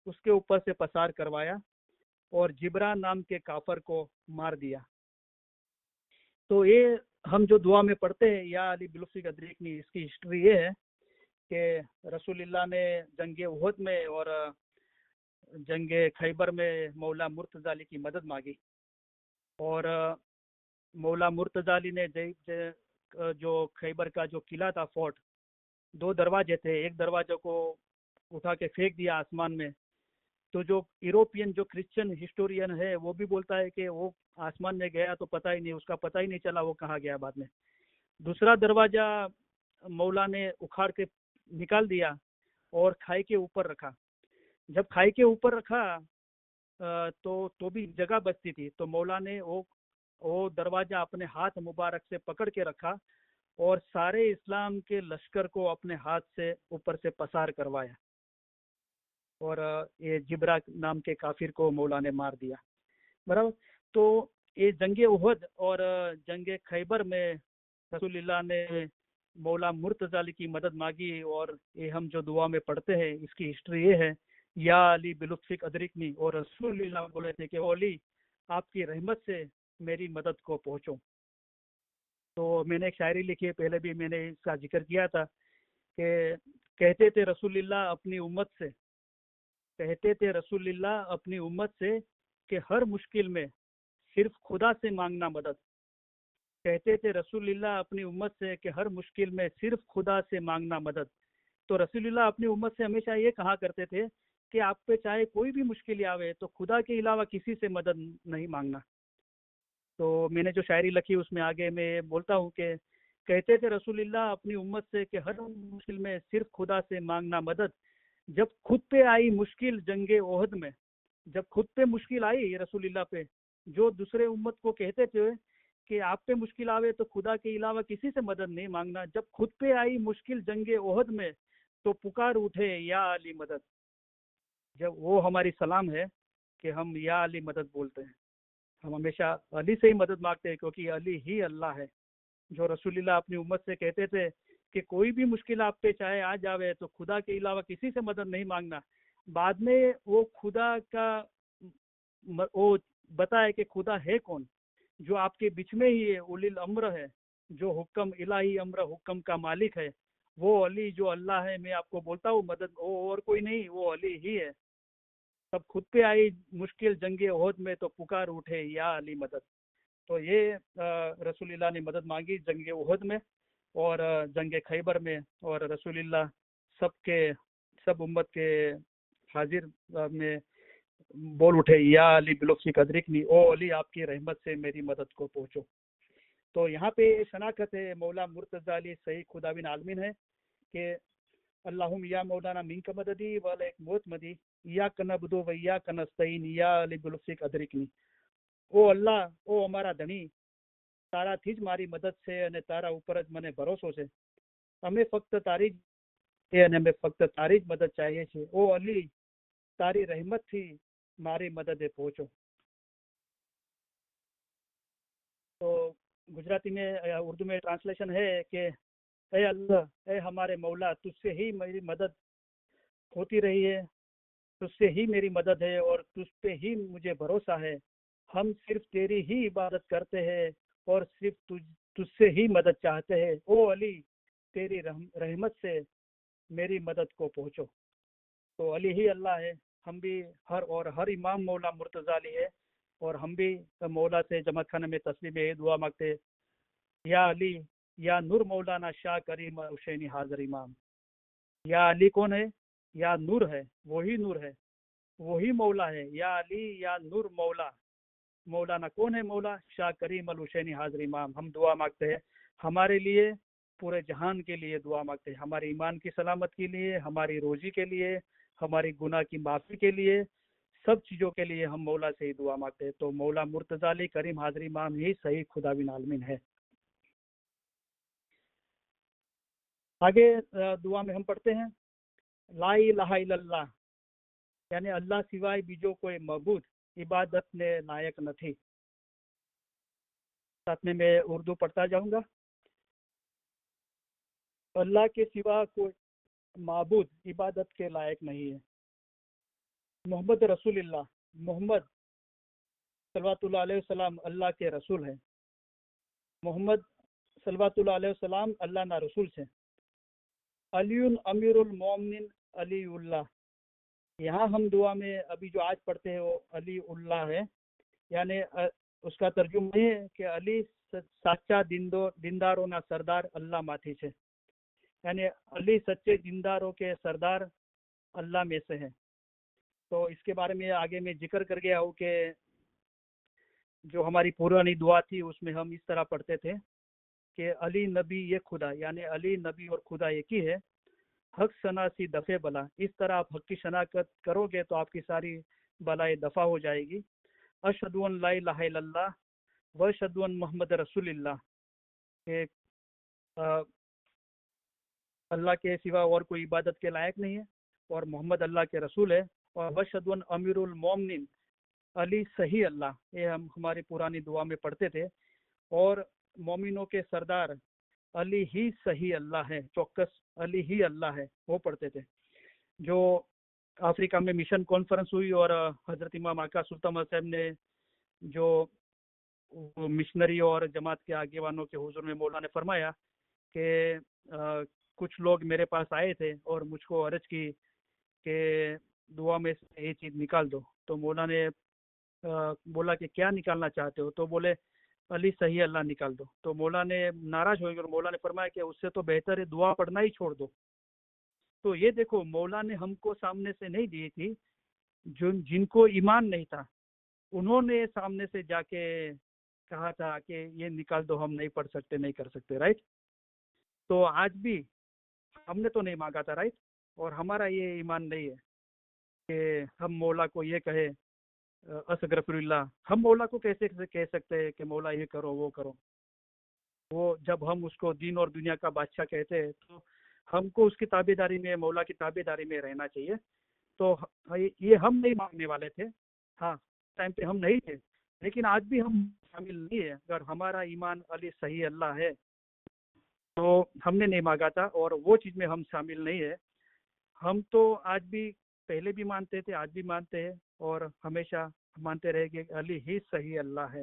اس کے اوپر سے پسار کروایا اور جبران نام کے کافر کو مار دیا. تو یہ ہم جو دعا میں پڑھتے ہیں یا علی بلطف قدری کی، اس کی ہسٹری یہ ہے کہ رسول اللہ نے جنگ احد میں اور جنگ خیبر میں مولا مرتضی علی کی مدد مانگی اور مولا مرتضی علی نے جو خیبر کا جو قلعہ تھا، فورٹ، 2 دروازے تھے، ایک دروازے کو اٹھا کے پھینک دیا آسمان میں. تو جو یوروپین جو کرسچن ہسٹورین ہے وہ بھی بولتا ہے کہ وہ آسمان میں گیا تو پتہ ہی نہیں، اس کا پتہ ہی نہیں چلا وہ کہاں گیا بعد میں. دوسرا دروازہ مولا نے اکھاڑ کے نکال دیا اور کھائی کے اوپر رکھا. جب کھائی کے اوپر رکھا تو بھی جگہ بچتی تھی تو مولا نے وہ دروازہ اپنے ہاتھ مبارک سے پکڑ کے رکھا اور سارے اسلام کے لشکر کو اپنے ہاتھ سے اوپر سے پسار کروایا اور یہ جبرا نام کے کافر کو مولا نے مار دیا. برابر. تو یہ جنگ احد اور جنگ خیبر میں رسول اللہ نے مولا مرتضی علی کی مدد مانگی اور یہ ہم جو دعا میں پڑھتے ہیں اس کی ہسٹری یہ ہے یا علی بلطفک ادرکنی. اور رسول اللہ بولے تھے کہ اولی آپ کی رحمت سے میری مدد کو پہنچو. تو میں نے ایک شاعری لکھی ہے، پہلے بھی میں نے اس کا ذکر کیا تھا کہ کہتے تھے رسول اللہ اپنی امت سے، کہتے تھے رسول اللہ اپنی امت سے کہ ہر مشکل میں صرف خدا سے مانگنا مدد. کہتے تھے رسول اللہ اپنی امت سے کہ ہر مشکل میں صرف خدا سے مانگنا مدد. تو رسول اللہ اپنی امت سے ہمیشہ یہ کہا کرتے تھے کہ آپ پہ چاہے کوئی بھی مشکل آوے تو خدا کے علاوہ کسی سے مدد نہیں مانگنا. تو میں نے جو شاعری لکھی اس میں آگے میں بولتا ہوں کہ کہتے تھے رسول اللہ اپنی امت سے کہ ہر مشکل میں صرف خدا سے مانگنا مدد. جب خود پہ آئی مشکل جنگ احد میں، جب خود پہ مشکل آئی رسول اللہ پہ، جو دوسرے امت کو کہتے تھے کہ آپ پہ مشکل آوے تو خدا کے علاوہ کسی سے مدد نہیں مانگنا، جب خود پہ آئی مشکل جنگ احد میں تو پکار اٹھے یا علی مدد. جب وہ ہماری سلام ہے کہ ہم یا علی مدد بولتے ہیں، ہم ہمیشہ علی سے ہی مدد مانگتے ہیں کیونکہ علی ہی اللہ ہے. جو رسول اللہ اپنی امت سے کہتے تھے کہ کوئی بھی مشکل آپ پہ چاہے آ جاوے تو خدا کے علاوہ کسی سے مدد نہیں مانگنا. بعد میں وہ خدا کا وہ بتائے کہ خدا ہے کون، جو آپ کے بیچ میں ہی ہے، اولی الامر ہے، جو حکم الہی امر حکم کا مالک ہے، وہ علی جو اللہ ہے. میں آپ کو بولتا ہوں مدد وہ اور کوئی نہیں، وہ علی ہی ہے. تب خود پہ آئی مشکل جنگ احد میں تو پکار اٹھے یا علی مدد. تو یہ رسول اللہ نے مدد مانگی جنگ احد میں اور جنگ خیبر میں، اور رسول اللہ سب امت کے حاضر میں بول اٹھے یا علی بلطفک ادرکنی، او علی آپ کی رحمت سے میری مدد کو پہنچو. تو یہاں پہ شناخت ہے مولا مرتضی علی صحیح خدا بن عالمین ہے کہ اللہم یا مولانا منک مددی والیک معتمدی ایاک نعبد و ایاک نستعین یا علی بلطفک ادرکنی. او اللہ، او અમારા ધણી, તારાથી જ મારી મદદ છે અને તારા ઉપર જ મને ભરોસો છે. અમે ફક્ત તારી જ અને અમે ફક્ત તારી જ મદદ ચાહીએ છીએ. ઓ અલી, તારી રહેમતથી મારી મદદે પહોંચો. تو گجراتی میں اردو میں ٹرانسلیشن ہے کہ اے اللہ، اے ہمارے مولا، تجھ سے ہی میری مدد ہوتی رہی ہے، تجھ سے ہی میری مدد ہے اور تجھ پہ ہی مجھے بھروسہ ہے. ہم صرف تیری ہی عبادت کرتے ہیں اور صرف تجھ سے ہی مدد چاہتے ہیں. او علی، تیری رحمت سے میری مدد کو پہنچو. تو علی ہی اللہ ہے. ہم بھی ہر امام مولا مرتضی علی ہے اور ہم بھی مولا سے جماعت خانہ میں تسلیم دعا مانگتے یا علی یا نور مولانا شاہ کریم حسینی حاضر امام. یا علی کون ہے؟ یا نور ہے، وہی نور ہے، وہی مولا ہے. یا علی یا نور مولا، مولانا کون ہے؟ مولا شاہ کریم الحسینی حاضر امام. ہم دعا مانگتے ہیں ہمارے لیے، پورے جہان کے لیے دعا مانگتے ہیں، ہماری ایمان کی سلامت کے لیے، ہماری روزی کے لیے، ہماری گناہ کی معافی کے لیے، سب چیزوں کے لیے ہم مولا سے ہی دعا مانگتے ہیں. تو مولا مرتضی علی کریم حاضر امام ہی صحیح خدا بن عالمین ہے. آگے دعا میں ہم پڑھتے ہیں لا الہ الا اللہ، یعنی اللہ سوائے بیجو کوئی معبود عبادت نے لائق نہ تھی. ساتھ میں اردو پڑھتا جاؤں گا. اللہ کے سوا کوئی معبود عبادت کے لائق نہیں ہے. محمد رسول اللہ، محمد صلوات اللہ علیہ وسلم اللہ کے رسول ہیں. محمد صلوات اللہ علیہ وسلم اللہ نہ رسول سے. علی امیر المومنین علی اللہ، یہاں ہم دعا میں ابھی جو آج پڑھتے ہیں وہ علی اللہ ہے، یعنی اس کا ترجمہ یہ ہے کہ علی سچا دینداروں نا سردار اللہ ماتھی سے، یعنی علی سچے دینداروں کے سردار اللہ میں سے ہے. تو اس کے بارے میں آگے میں ذکر کر گیا ہوں کہ جو ہماری پرانی دعا تھی اس میں ہم اس طرح پڑھتے تھے کہ علی نبی یہ خدا، یعنی علی نبی اور خدا ایک ہی ہے. حق شناسی دفع بلا، اس طرح آپ حق کی شناخت کرو گے تو آپ کی ساری بلائیں دفع ہو جائے گی. اشہد ان لا الہ الا اللہ و اشہد ان محمد رسول اللہ، کہ اللہ کے سوا اور کوئی عبادت کے لائق نہیں ہے اور محمد اللہ کے رسول ہے. اور واشہد ان امیر المومنین علی صحیح اللہ، یہ ہم ہماری پرانی دعا میں پڑھتے تھے. اور مومنوں کے سردار علی ہی صحیح اللہ ہے، چوکس علی ہی اللہ ہے، وہ پڑھتے تھے. جو افریقہ میں مشن کانفرنس ہوئی اور حضرت امام آقا سلطان صاحب نے جو مشنری اور جماعت کے آگیوانوں کے حضور میں مولا نے فرمایا کہ کچھ لوگ میرے پاس آئے تھے اور مجھ کو عرض کی کہ دعا میں سے یہ چیز نکال دو. تو مولا نے بولا کہ کیا نکالنا چاہتے ہو؟ تو بولے علی صحیح اللہ نکال دو. تو مولا نے ناراض ہوئے اور مولا نے فرمایا کہ اس سے تو بہتر ہے دعا پڑھنا ہی چھوڑ دو. تو یہ دیکھو مولا نے ہم کو سامنے سے نہیں دی تھی، جن کو ایمان نہیں تھا انہوں نے سامنے سے جا کے کہا تھا کہ یہ نکال دو، ہم نہیں پڑھ سکتے، نہیں کر سکتے، رائٹ. تو آج بھی ہم نے تو نہیں مانگا تھا، رائٹ. اور ہمارا یہ ایمان نہیں ہے کہ ہم مولا کو یہ کہے استغفر اللہ. ہم مولا کو کیسے کہہ سکتے ہیں کہ مولا یہ کرو وہ کرو؟ وہ جب ہم اس کو دین اور دنیا کا بادشاہ کہتے ہیں تو ہم کو اس کی تابع داری میں، مولا کی تابع داری میں رہنا چاہیے. تو یہ ہم نہیں مانگنے والے تھے، ہاں ٹائم پہ ہم نہیں تھے، لیکن آج بھی ہم شامل نہیں ہے. اگر ہمارا ایمان علی صحیح اللہ ہے تو ہم نے نہیں مانگا تھا اور وہ چیز میں ہم شامل نہیں ہے. ہم تو آج بھی، پہلے بھی مانتے تھے، آج بھی مانتے ہیں اور ہمیشہ مانتے رہے کہ علی ہی صحیح اللہ ہے.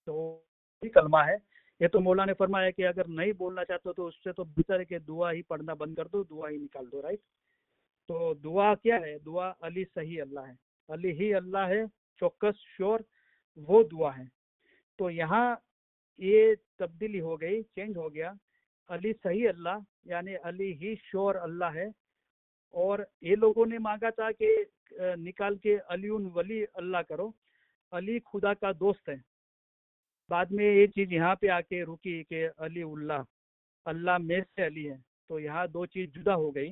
تو یہ کلمہ ہے. یہ تو مولا نے فرمایا کہ اگر نہیں بولنا چاہتے تو اس سے تو بہتر ہے کہ دعا ہی پڑھنا بند کر دو، دعا ہی نکال دو، رائٹ. تو دعا کیا ہے؟ دعا علی صحیح اللہ ہے، علی ہی اللہ ہے، چوکس شور وہ دعا ہے. تو یہاں یہ تبدیلی ہو گئی، چینج ہو گیا. علی صحیح اللہ یعنی علی ہی شور اللہ ہے. اور یہ لوگوں نے مانگا تھا کہ نکال کے علی ولی اللہ کرو. علی خدا کا دوست ہے. بعد میں یہ چیز یہاں پہ آ کے رکی کہ علی اللہ، اللہ میں سے علی ہے. تو یہاں دو چیز جدا ہو گئی.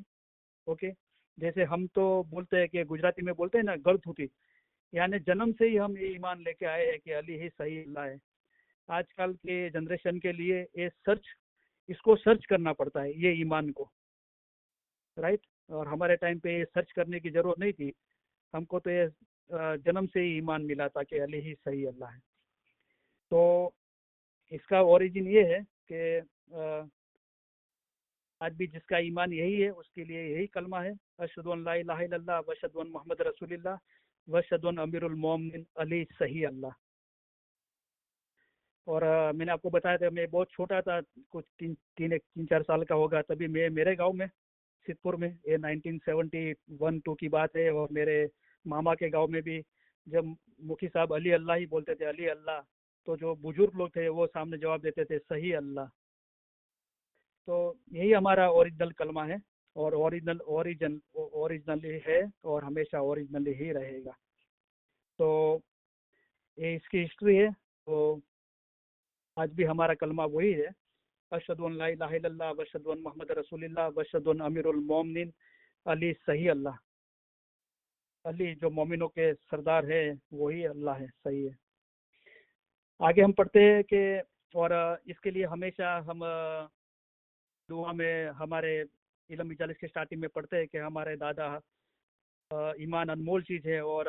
اوکے، جیسے ہم تو بولتے ہیں کہ گجراتی میں بولتے ہیں نا گلت ہوتی، یعنی جنم سے ہی ہم یہ ایمان لے کے آئے ہیں کہ علی ہی صحیح اللہ ہے. آج کل کے جنریشن کے لیے یہ اس کو سرچ کرنا پڑتا ہے یہ ایمان کو، رائٹ. اور ہمارے ٹائم پہ یہ سرچ کرنے کی ضرورت نہیں تھی. ہم کو تو یہ جنم سے ہی ایمان ملا تھا کہ علی ہی صحیح اللہ ہے. تو اس کا اوریجن یہ ہے کہ آج بھی جس کا ایمان یہی ہے اس کے لیے یہی کلمہ ہے، اشہد ان لا الہ الا اللہ و اشہد ان محمد رسول اللہ و اشہد ان امیر المومنین علی صحیح اللہ. اور میں نے آپ کو بتایا تھا میں بہت چھوٹا تھا، کچھ تین چار سال کا ہوگا، تبھی میں میرے گاؤں میں سدھپور میں، یہ 1971-2 کی بات ہے. اور میرے ماما کے گاؤں میں بھی جب مکھی صاحب علی اللہ ہی بولتے تھے، علی اللہ، تو جو بزرگ لوگ تھے وہ سامنے جواب دیتے تھے صحیح اللہ. تو یہی ہمارا اوریجنل کلمہ ہے اور اوریجنل ہے اور ہمیشہ اوریجنل ہی رہے گا. تو یہ اس کی ہسٹری ہے. تو آج بھی ہمارا کلمہ وہی ہے، اشہد ان لا الہ الا اللہ واشہد ان محمد رسول اللہ واشہد ان امیر المومنین علی صحیح اللہ. علی جو مومنوں کے سردار ہے وہی اللہ ہے، صحیح ہے. آگے ہم پڑھتے ہیں کہ اور اس کے لیے ہمیشہ ہم دعا میں ہمارے علم مجالس کے سٹارٹنگ میں پڑھتے ہیں کہ ہمارے دادا ایمان انمول چیز ہے اور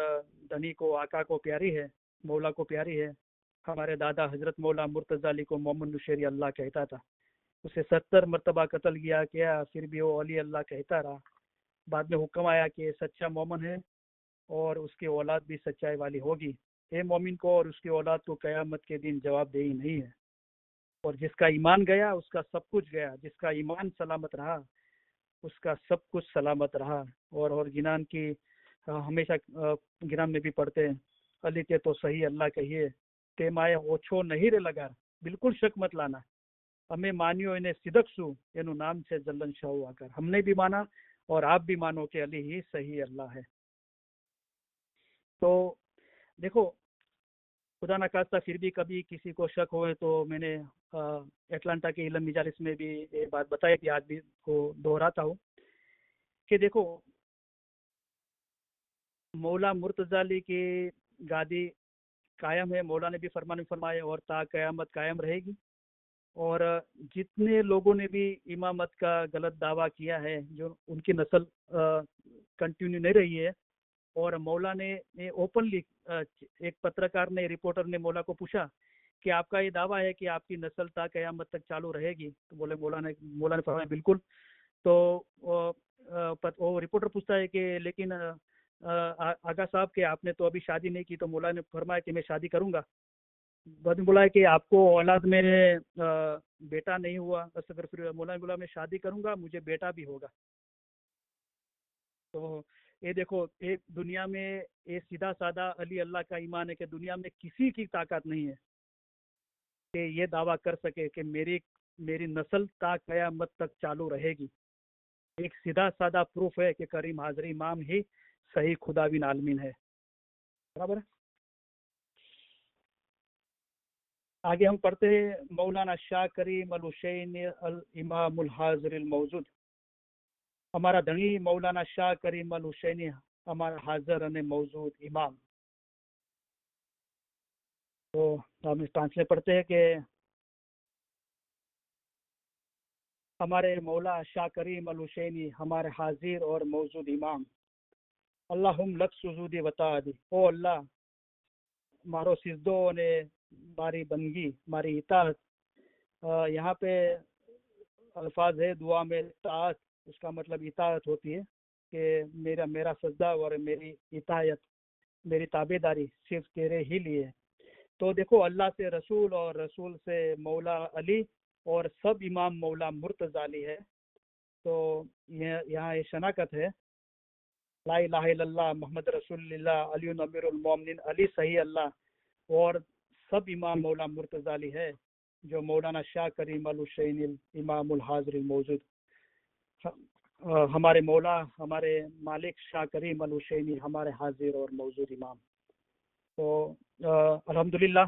دھنی کو آقا کو پیاری ہے، مولا کو پیاری ہے. ہمارے دادا حضرت مولا مرتضی علی کو محمد نشیری اللہ کہتا تھا. اسے 70 مرتبہ قتل کیا پھر بھی وہ علی اللہ کہتا رہا. بعد میں حکم آیا کہ سچا مومن ہے اور اس کی اولاد بھی سچائی والی ہوگی. اے مومن کو اور اس کی اولاد کو قیامت کے دن جواب دہی نہیں ہے. اور جس کا ایمان گیا اس کا سب کچھ گیا، جس کا ایمان سلامت رہا اس کا سب کچھ سلامت رہا. اور جنان کی ہمیشہ گرام میں بھی پڑھتے ہیں، علی تے تو صحیح اللہ کہیے تے مائے اوچھو نہیں رے لگا، بالکل شک مت لانا، ہمیں مانیو انہیں صدق سو اینو نام سے جلن شاہ آ کر. ہم نے بھی مانا اور آپ بھی مانو کہ علی ہی صحیح اللہ ہے. تو دیکھو خدا نخواستہ پھر بھی کبھی کسی کو شک ہوئے تو میں نے اٹلانٹا کے علم مجالس میں بھی یہ بات بتائی کہ آج بھی کو دہراتا ہوں کہ دیکھو مولا مرتضی علی کی گادی قائم ہے. مولا نے بھی فرمان فرمایا اور تا قیامت قائم رہے گی. اور جتنے لوگوں نے بھی امامت کا غلط دعویٰ کیا ہے، جو ان کی نسل کنٹینیو نہیں رہی ہے، اور مولا نے اوپنلی ایک پترکار نے رپورٹر نے مولا کو پوچھا کہ آپ کا یہ دعویٰ ہے کہ آپ کی نسل تا قیامت تک چالو رہے گی؟ تو بولے مولا نے فرمایا بالکل. تو وہ رپورٹر پوچھتا ہے کہ لیکن آغا صاحب کہ آپ نے تو ابھی شادی نہیں کی. تو مولا نے فرمایا کہ میں شادی کروں گا. بعد میں بولا ہے کہ آپ کو اولاد میں بیٹا نہیں ہوا. پھر مولا نے بولا میں شادی کروں گا، مجھے بیٹا بھی ہوگا. تو یہ دیکھو ایک دنیا میں یہ سیدھا سادہ علی اللہ کا ایمان ہے کہ دنیا میں کسی کی طاقت نہیں ہے کہ یہ دعویٰ کر سکے کہ میری نسل تا قیامت تک چالو رہے گی. ایک سیدھا سادہ پروف ہے کہ کریم حاضر امام ہی صحیح خدا بن عالمین ہے. برابر ہے. آگے ہم پڑھتے ہیں مولانا شاہ کریم الحسین الامام الحاضر الموجود. ہمارا دھنی مولانا شاہ کریم الحسینی ہمارا حاضر موجود امام. تو ہم اس ٹرانسلیٹ پڑھتے ہیں کہ ہمارے مولا شاہ کریم الحسینی ہمارے حاضر اور موجود امام. اللہم لک سجودی وطا دی، او اللہ مارو سجدوں نے ماری بندگی ماری اطاعت. یہاں پہ الفاظ ہے دعا میں اطاعت، اس کا مطلب اطاعت ہوتی ہے کہ میرا سجدہ اور میری اطاعت میری تابع داری صرف تیرے ہی لیے. تو دیکھو اللہ سے رسول اور رسول سے مولا علی اور سب امام مولا مرتضی علی ہے. تو یہاں یہ شناخت ہے لا الہ الا اللہ محمد رسول اللہ علی امیر المومنین علی صحیح اللہ، اور سب امام مولا مرتضی علی ہے جو مولانا شاہ کریم الحسین امام الحاضر الموجود. ہمارے مولا ہمارے مالک شاہ کریم الحسینی ہمارے حاضر اور موجود امام. تو الحمدللہ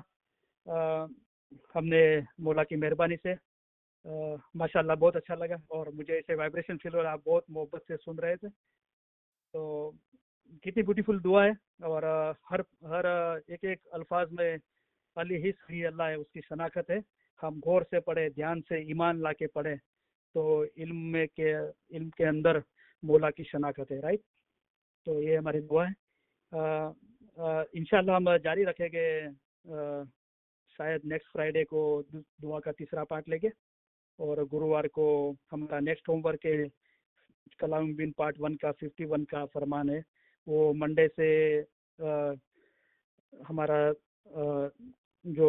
ہم نے مولا کی مہربانی سے ماشاءاللہ بہت اچھا لگا، اور مجھے اسے وائبریشن فیل ہو رہا، آپ بہت محبت سے سن رہے تھے. تو کتنی بیوٹیفل دعا ہے، اور ہر ایک الفاظ میں علی ہی صحیح اللہ ہے، اس کی شناخت ہے. ہم غور سے پڑھیں، دھیان سے ایمان لا کے پڑھیں تو علم کے اندر مولا کی شناخت ہے. رائٹ. تو یہ ہماری دعا ہے. انشاءاللہ ہم جاری رکھیں گے، شاید نیکسٹ فرائیڈے کو دعا کا تیسرا پارٹ لیں گے، اور گرووار کو ہمارا نیکسٹ ہوم ورک ہے کلام بن پارٹ 1 کا 51 کا فرمان ہے. وہ منڈے سے ہمارا جو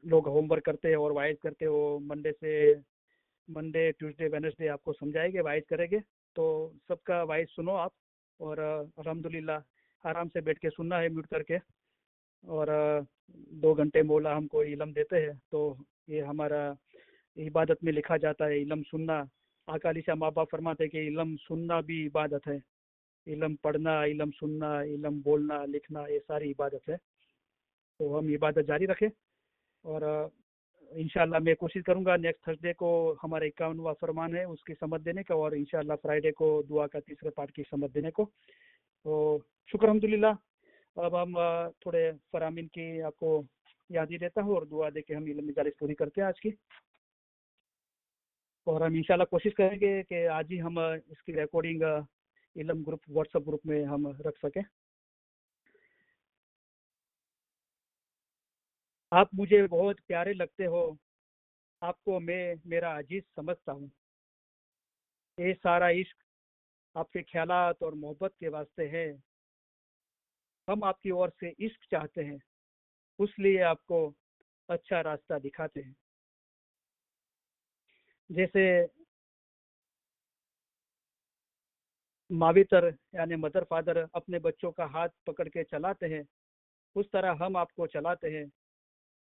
لوگ ہوم ورک کرتے ہیں اور وائز کرتے ہیں وہ منڈے ٹیوزڈے وینسڈے آپ کو سمجھائے گے، وائز کریں گے. تو سب کا وائز سنو آپ، اور الحمدللہ آرام سے بیٹھ کے سننا ہے میوٹ کر کے. اور 2 گھنٹے مولا ہم کو علم دیتے ہیں، تو یہ ہمارا عبادت میں لکھا جاتا ہے علم سننا. اکالی شاہ ماں باپ فرماتے کہ علم سننا بھی عبادت ہے. علم پڑھنا، علم سننا، علم بولنا، لکھنا، یہ ساری عبادت ہے. تو ہم عبادت جاری رکھیں، اور انشاءاللہ میں کوشش کروں گا نیکسٹ تھرسڈے کو ہمارا 51واں فرمان ہے اس کی سمجھ دینے کا، اور انشاءاللہ فرائیڈے کو دعا کا تیسرے پارٹ کی سمجھ دینے کو. تو شکر الحمدللہ. اب ہم تھوڑے فرامین کی آپ کو یاد ہی دیتا ہوں اور دعا دے کے ہم علم مجالس پوری کرتے ہیں آج کی. اور ہم انشاءاللہ کوشش کریں گے کہ آج ہی ہم اس کی ریکارڈنگ علم گروپ واٹس ایپ گروپ میں ہم رکھ سکیں. آپ مجھے بہت پیارے لگتے ہو، آپ کو میں میرا عزیز سمجھتا ہوں. یہ سارا عشق آپ کے خیالات اور محبت کے واسطے ہے. ہم آپ کی اور سے عشق چاہتے ہیں، اس لیے آپ کو اچھا راستہ دکھاتے ہیں. جیسے ماویتر یعنی مدر فادر اپنے بچوں کا ہاتھ پکڑ کے چلاتے ہیں، اس طرح ہم آپ کو چلاتے ہیں.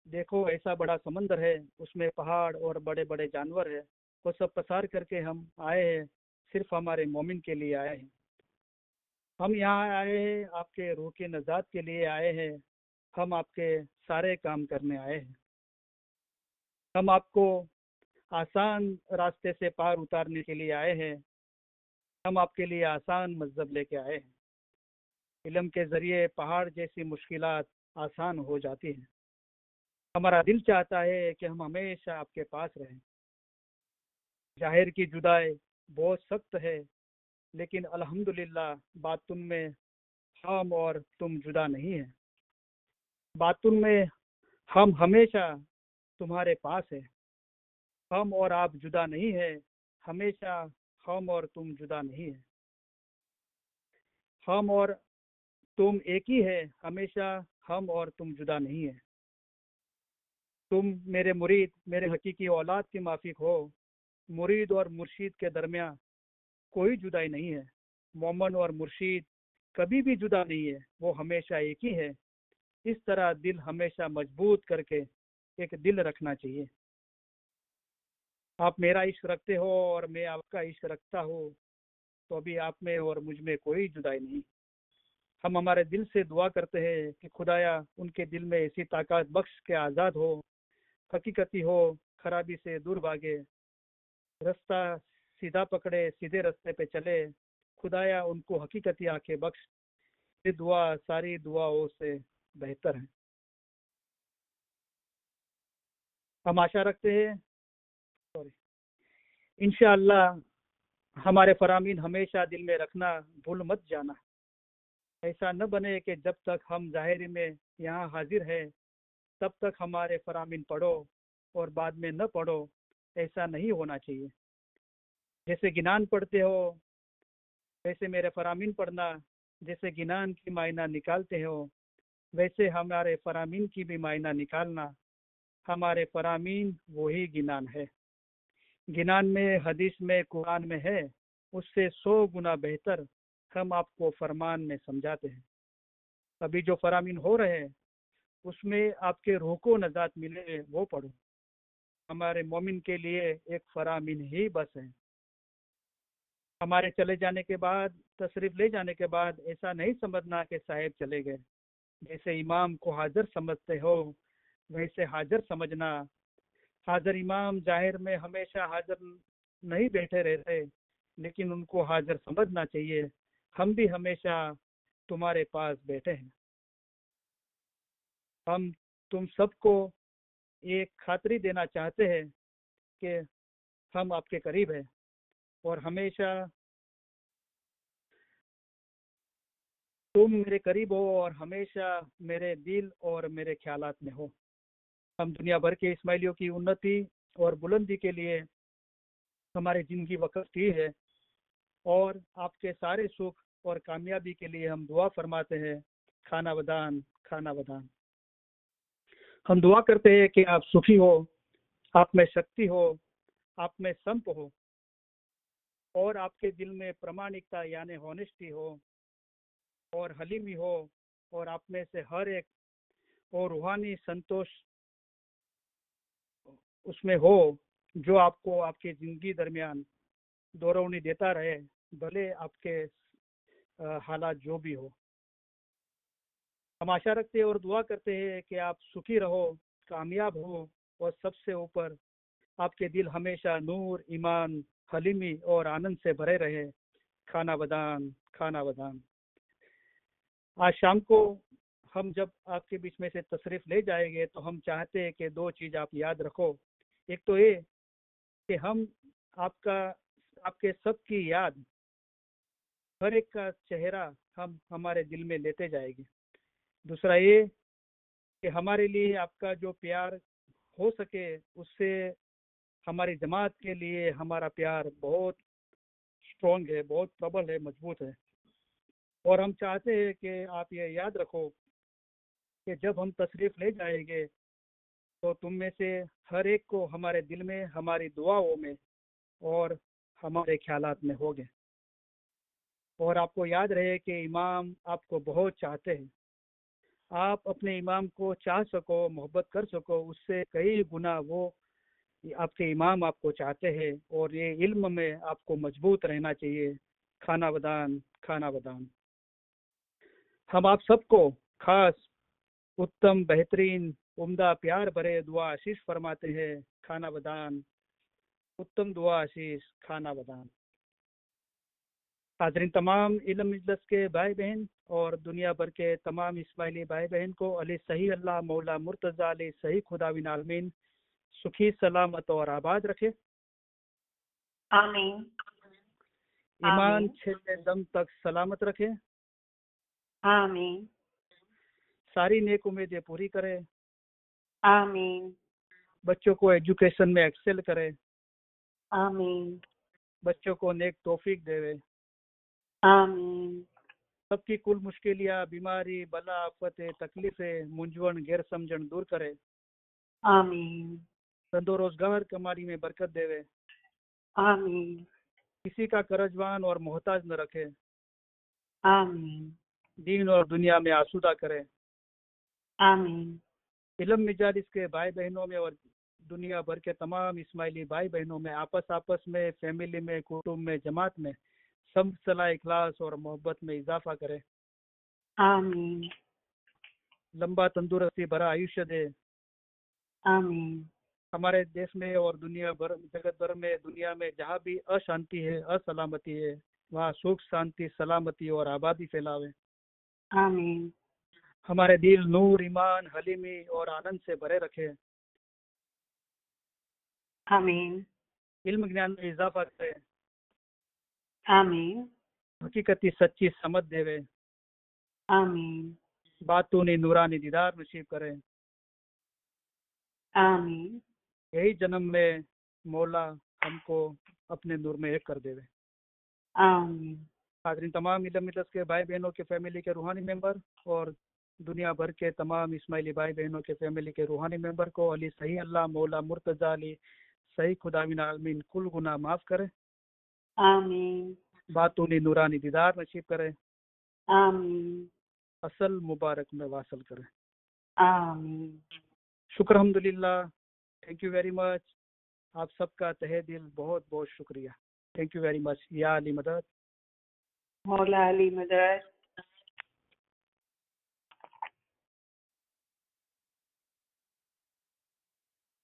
دیکھو ایسا بڑا سمندر ہے، اس میں پہاڑ اور بڑے بڑے جانور ہیں، وہ سب پسار کر کے ہم آئے ہیں، صرف ہمارے مومن کے لیے آئے ہیں. ہم یہاں آئے ہیں آپ کے روح کے نجات کے لیے آئے ہیں. ہم آپ کے سارے کام کرنے آئے ہیں. ہم آپ کو آسان راستے سے پار اتارنے کے لیے آئے ہیں. ہم آپ کے لیے آسان مذہب لے کے آئے ہیں. علم کے ذریعے پہاڑ جیسی مشکلات آسان ہو جاتی ہیں. ہمارا دل چاہتا ہے کہ ہم ہمیشہ آپ کے پاس رہیں. ظاہر کی جدائی بہت سخت ہے، لیکن الحمدللہ باطن میں ہم اور تم جدا نہیں ہیں. باطن میں ہم ہمیشہ تمہارے پاس ہیں. ہم اور آپ جدا نہیں ہیں، ہمیشہ ہم اور تم جدا نہیں ہیں. ہم اور تم ایک ہی ہے، ہمیشہ ہم اور تم جدا نہیں ہیں. تم میرے مرید، میرے حقیقی اولاد کی مافک ہو. مرید اور مرشید کے درمیان کوئی جدائی نہیں ہے. مومن اور مرشید کبھی بھی جدا نہیں ہے، وہ ہمیشہ ایک ہی ہے. اس طرح دل ہمیشہ مضبوط کر کے ایک دل رکھنا چاہیے. آپ میرا عشق رکھتے ہو اور میں آپ کا عشق رکھتا ہوں، تو ابھی آپ میں اور مجھ میں کوئی جدائی نہیں. ہم ہمارے دل سے دعا کرتے ہیں کہ خدایا ان کے دل میں ایسی طاقت بخش کے آزاد ہو، حقیقتی ہو، خرابی سے دور بھاگے، رستہ سیدھا پکڑے، سیدھے رستے پہ چلے. خدایا ان کو حقیقتی آنکھیں بخش. یہ دعا ساری دعاؤں سے بہتر ہے. ہم آشا رکھتے ہیں انشاءاللہ ہمارے فرامین ہمیشہ دل میں رکھنا، بھول مت جانا. ایسا نہ بنے کہ جب تک ہم ظاہری میں یہاں حاضر ہے تب تک ہمارے فرامین پڑھو اور بعد میں نہ پڑھو. ایسا نہیں ہونا چاہیے. جیسے گنان پڑھتے ہو ویسے میرے فرامین پڑھنا. جیسے گنان کی معنی نکالتے ہو ویسے ہمارے فرامین کی بھی معنی نکالنا. ہمارے فرامین وہی گنان ہے. گنان میں، حدیث میں، قرآن میں ہے، اس سے 100 گنا بہتر ہم آپ کو فرمان میں سمجھاتے ہیں. ابھی جو فرامین ہو رہے ہیں اس میں آپ کے روح کو نجات ملے، وہ پڑھو. ہمارے مومن کے لیے ایک فرامین ہی بس ہے. ہمارے چلے جانے کے بعد، تشریف لے جانے کے بعد ایسا نہیں سمجھنا کہ صاحب چلے گئے. جیسے امام کو حاضر سمجھتے ہو ویسے حاضر سمجھنا. حاضر امام ظاہر میں ہمیشہ حاضر نہیں بیٹھے رہتے، لیکن ان کو حاضر سمجھنا چاہیے. ہم بھی ہمیشہ تمہارے پاس بیٹھے ہیں. ہم تم سب کو ایک خاطری دینا چاہتے ہیں کہ ہم آپ کے قریب ہیں اور ہمیشہ تم میرے قریب ہو اور ہمیشہ میرے دل اور میرے خیالات میں ہو. ہم دنیا بھر کے اسماعیلیوں کی انتی اور بلندی کے لیے ہماری زندگی وقف کی ہے، اور آپ کے سارے سکھ اور کامیابی کے لیے ہم دعا فرماتے ہیں. کھانا ودان، کھانا ودان. ہم دعا کرتے ہیں کہ آپ سکھی ہو، آپ میں شکتی ہو، آپ میں سمپ ہو، اور آپ کے دل میں پرمانکتا یعنی ہونیسٹی ہو اور حلیمی ہو، اور آپ میں سے ہر ایک اور روحانی سنتوش اس میں ہو جو آپ کو آپ کی زندگی درمیان دورونی دیتا رہے، بھلے آپ کے حالات جو بھی ہو. ہم آشا رکھتے ہیں اور دعا کرتے ہیں کہ آپ سکھی رہو، کامیاب ہو، اور سب سے اوپر آپ کے دل ہمیشہ نور، ایمان، حلیمی اور آنند سے بھرے رہے۔ کھانا بدان، کھانا بدان۔ آج شام کو ہم جب آپ کے بیچ میں سے تشریف لے جائیں گے تو ہم چاہتے ہیں کہ دو چیز آپ یاد رکھو۔ ایک تو یہ کہ ہم آپ کے سب کی یاد، ہر ایک کا چہرہ ہم ہمارے دل میں لیتے جائیں گے۔ دوسرا یہ کہ ہمارے لیے آپ کا جو پیار ہو سکے اس سے ہماری جماعت کے لیے ہمارا پیار بہت اسٹرانگ ہے، بہت پربل ہے، مضبوط ہے۔ اور ہم چاہتے ہیں کہ آپ یہ یاد رکھو کہ جب ہم تشریف لے جائیں گے تو تم میں سے ہر ایک کو ہمارے دل میں، ہماری دعاؤں میں اور ہمارے خیالات میں ہوگے۔ اور آپ کو یاد رہے کہ امام آپ کو بہت چاہتے ہیں۔ آپ اپنے امام کو چاہ سکو، محبت کر سکو، اس سے کئی گنا وہ آپ کے امام آپ کو چاہتے ہیں۔ اور یہ علم میں آپ کو مضبوط رہنا چاہیے۔ کھانا بدان، کھانا بدان۔ ہم آپ سب کو خاص اتم، بہترین، عمدہ، پیار بھرے دعا آشیش فرماتے ہیں۔ کھانا بدان، اتم دعا آشیش، کھانا بدان۔ حاضرین تمام علم مجلس کے بھائی بہن اور دنیا بھر کے تمام اسماعیلی بھائی بہن کو علی صحیح اللہ مولا مرتضی علی صحیح خداوند عالمین سکھی، سلامت اور آباد رکھے۔ آمین، ایمان آمین، چھیلتے دم تک سلامت رکھے۔ آمین، ساری نیک امیدیں پوری کرے۔ آمین، بچوں کو ایجوکیشن میں ایکسل کرے۔ آمین، بچوں کو نیک توفیق دے۔ آمین، سب کی کل مشکلیاں، بیماری، بلا، آفتیں، تکلیفیں، منجون، غیر سمجھن دور کرے۔ آمین، دندو روزگار کماری میں برکت دے۔ آمین، کسی کا قرضوان اور محتاج نہ رکھے۔ آمین، دین اور دنیا میں آسودہ کرے۔ آمین، علم مجالس کے بھائی بہنوں میں اور دنیا بھر کے تمام اسماعیلی بھائی بہنوں میں، آپس میں، فیملی میں، کٹمب میں، جماعت میں سب صلاح، اخلاص اور محبت میں اضافہ کرے۔ آمین، لمبا تندرستی بھرا آیوش دے۔ آمین، ہمارے دیش میں اور دنیا بھر، جگت بھر میں، دنیا میں جہاں بھی اشانتی ہے، اسلامتی ہے، وہاں سکھ، شانتی، سلامتی اور آبادی پھیلاوے۔ آمین، ہمارے دل نور، ایمان، حلیمی اور آنند سے بھرے رکھے۔ آمین، علم گیان میں اضافہ کرے۔ آمین، حقیقتی سچی سمجھ دے۔ آمین، باتونی نورانی دیدار نصیب کرے۔ آمین، یہی جنم میں مولا ہم کو اپنے نور میں ایک کر دے۔ آمین، حاضرین تمام علم مجلس کے بھائی بہنوں کے فیملی کے روحانی ممبر اور دنیا بھر کے تمام اسماعیلی بھائی بہنوں کے فیملی کے روحانی ممبر کو علی صحیح اللہ مولا مرتضی علی صحیح خداوند عالمین کل گناہ معاف کرے۔ آمین، باتونی نورانی دیدار نصیب کرے۔ آمین، اصل مبارک میں واصل کرے۔ آمین، شکر الحمدللہ۔ Thank you very much. آپ سب کا تہہ دل بہت بہت شکریہ۔ Thank you very much. یا علی مدد۔ مولا علی مدد۔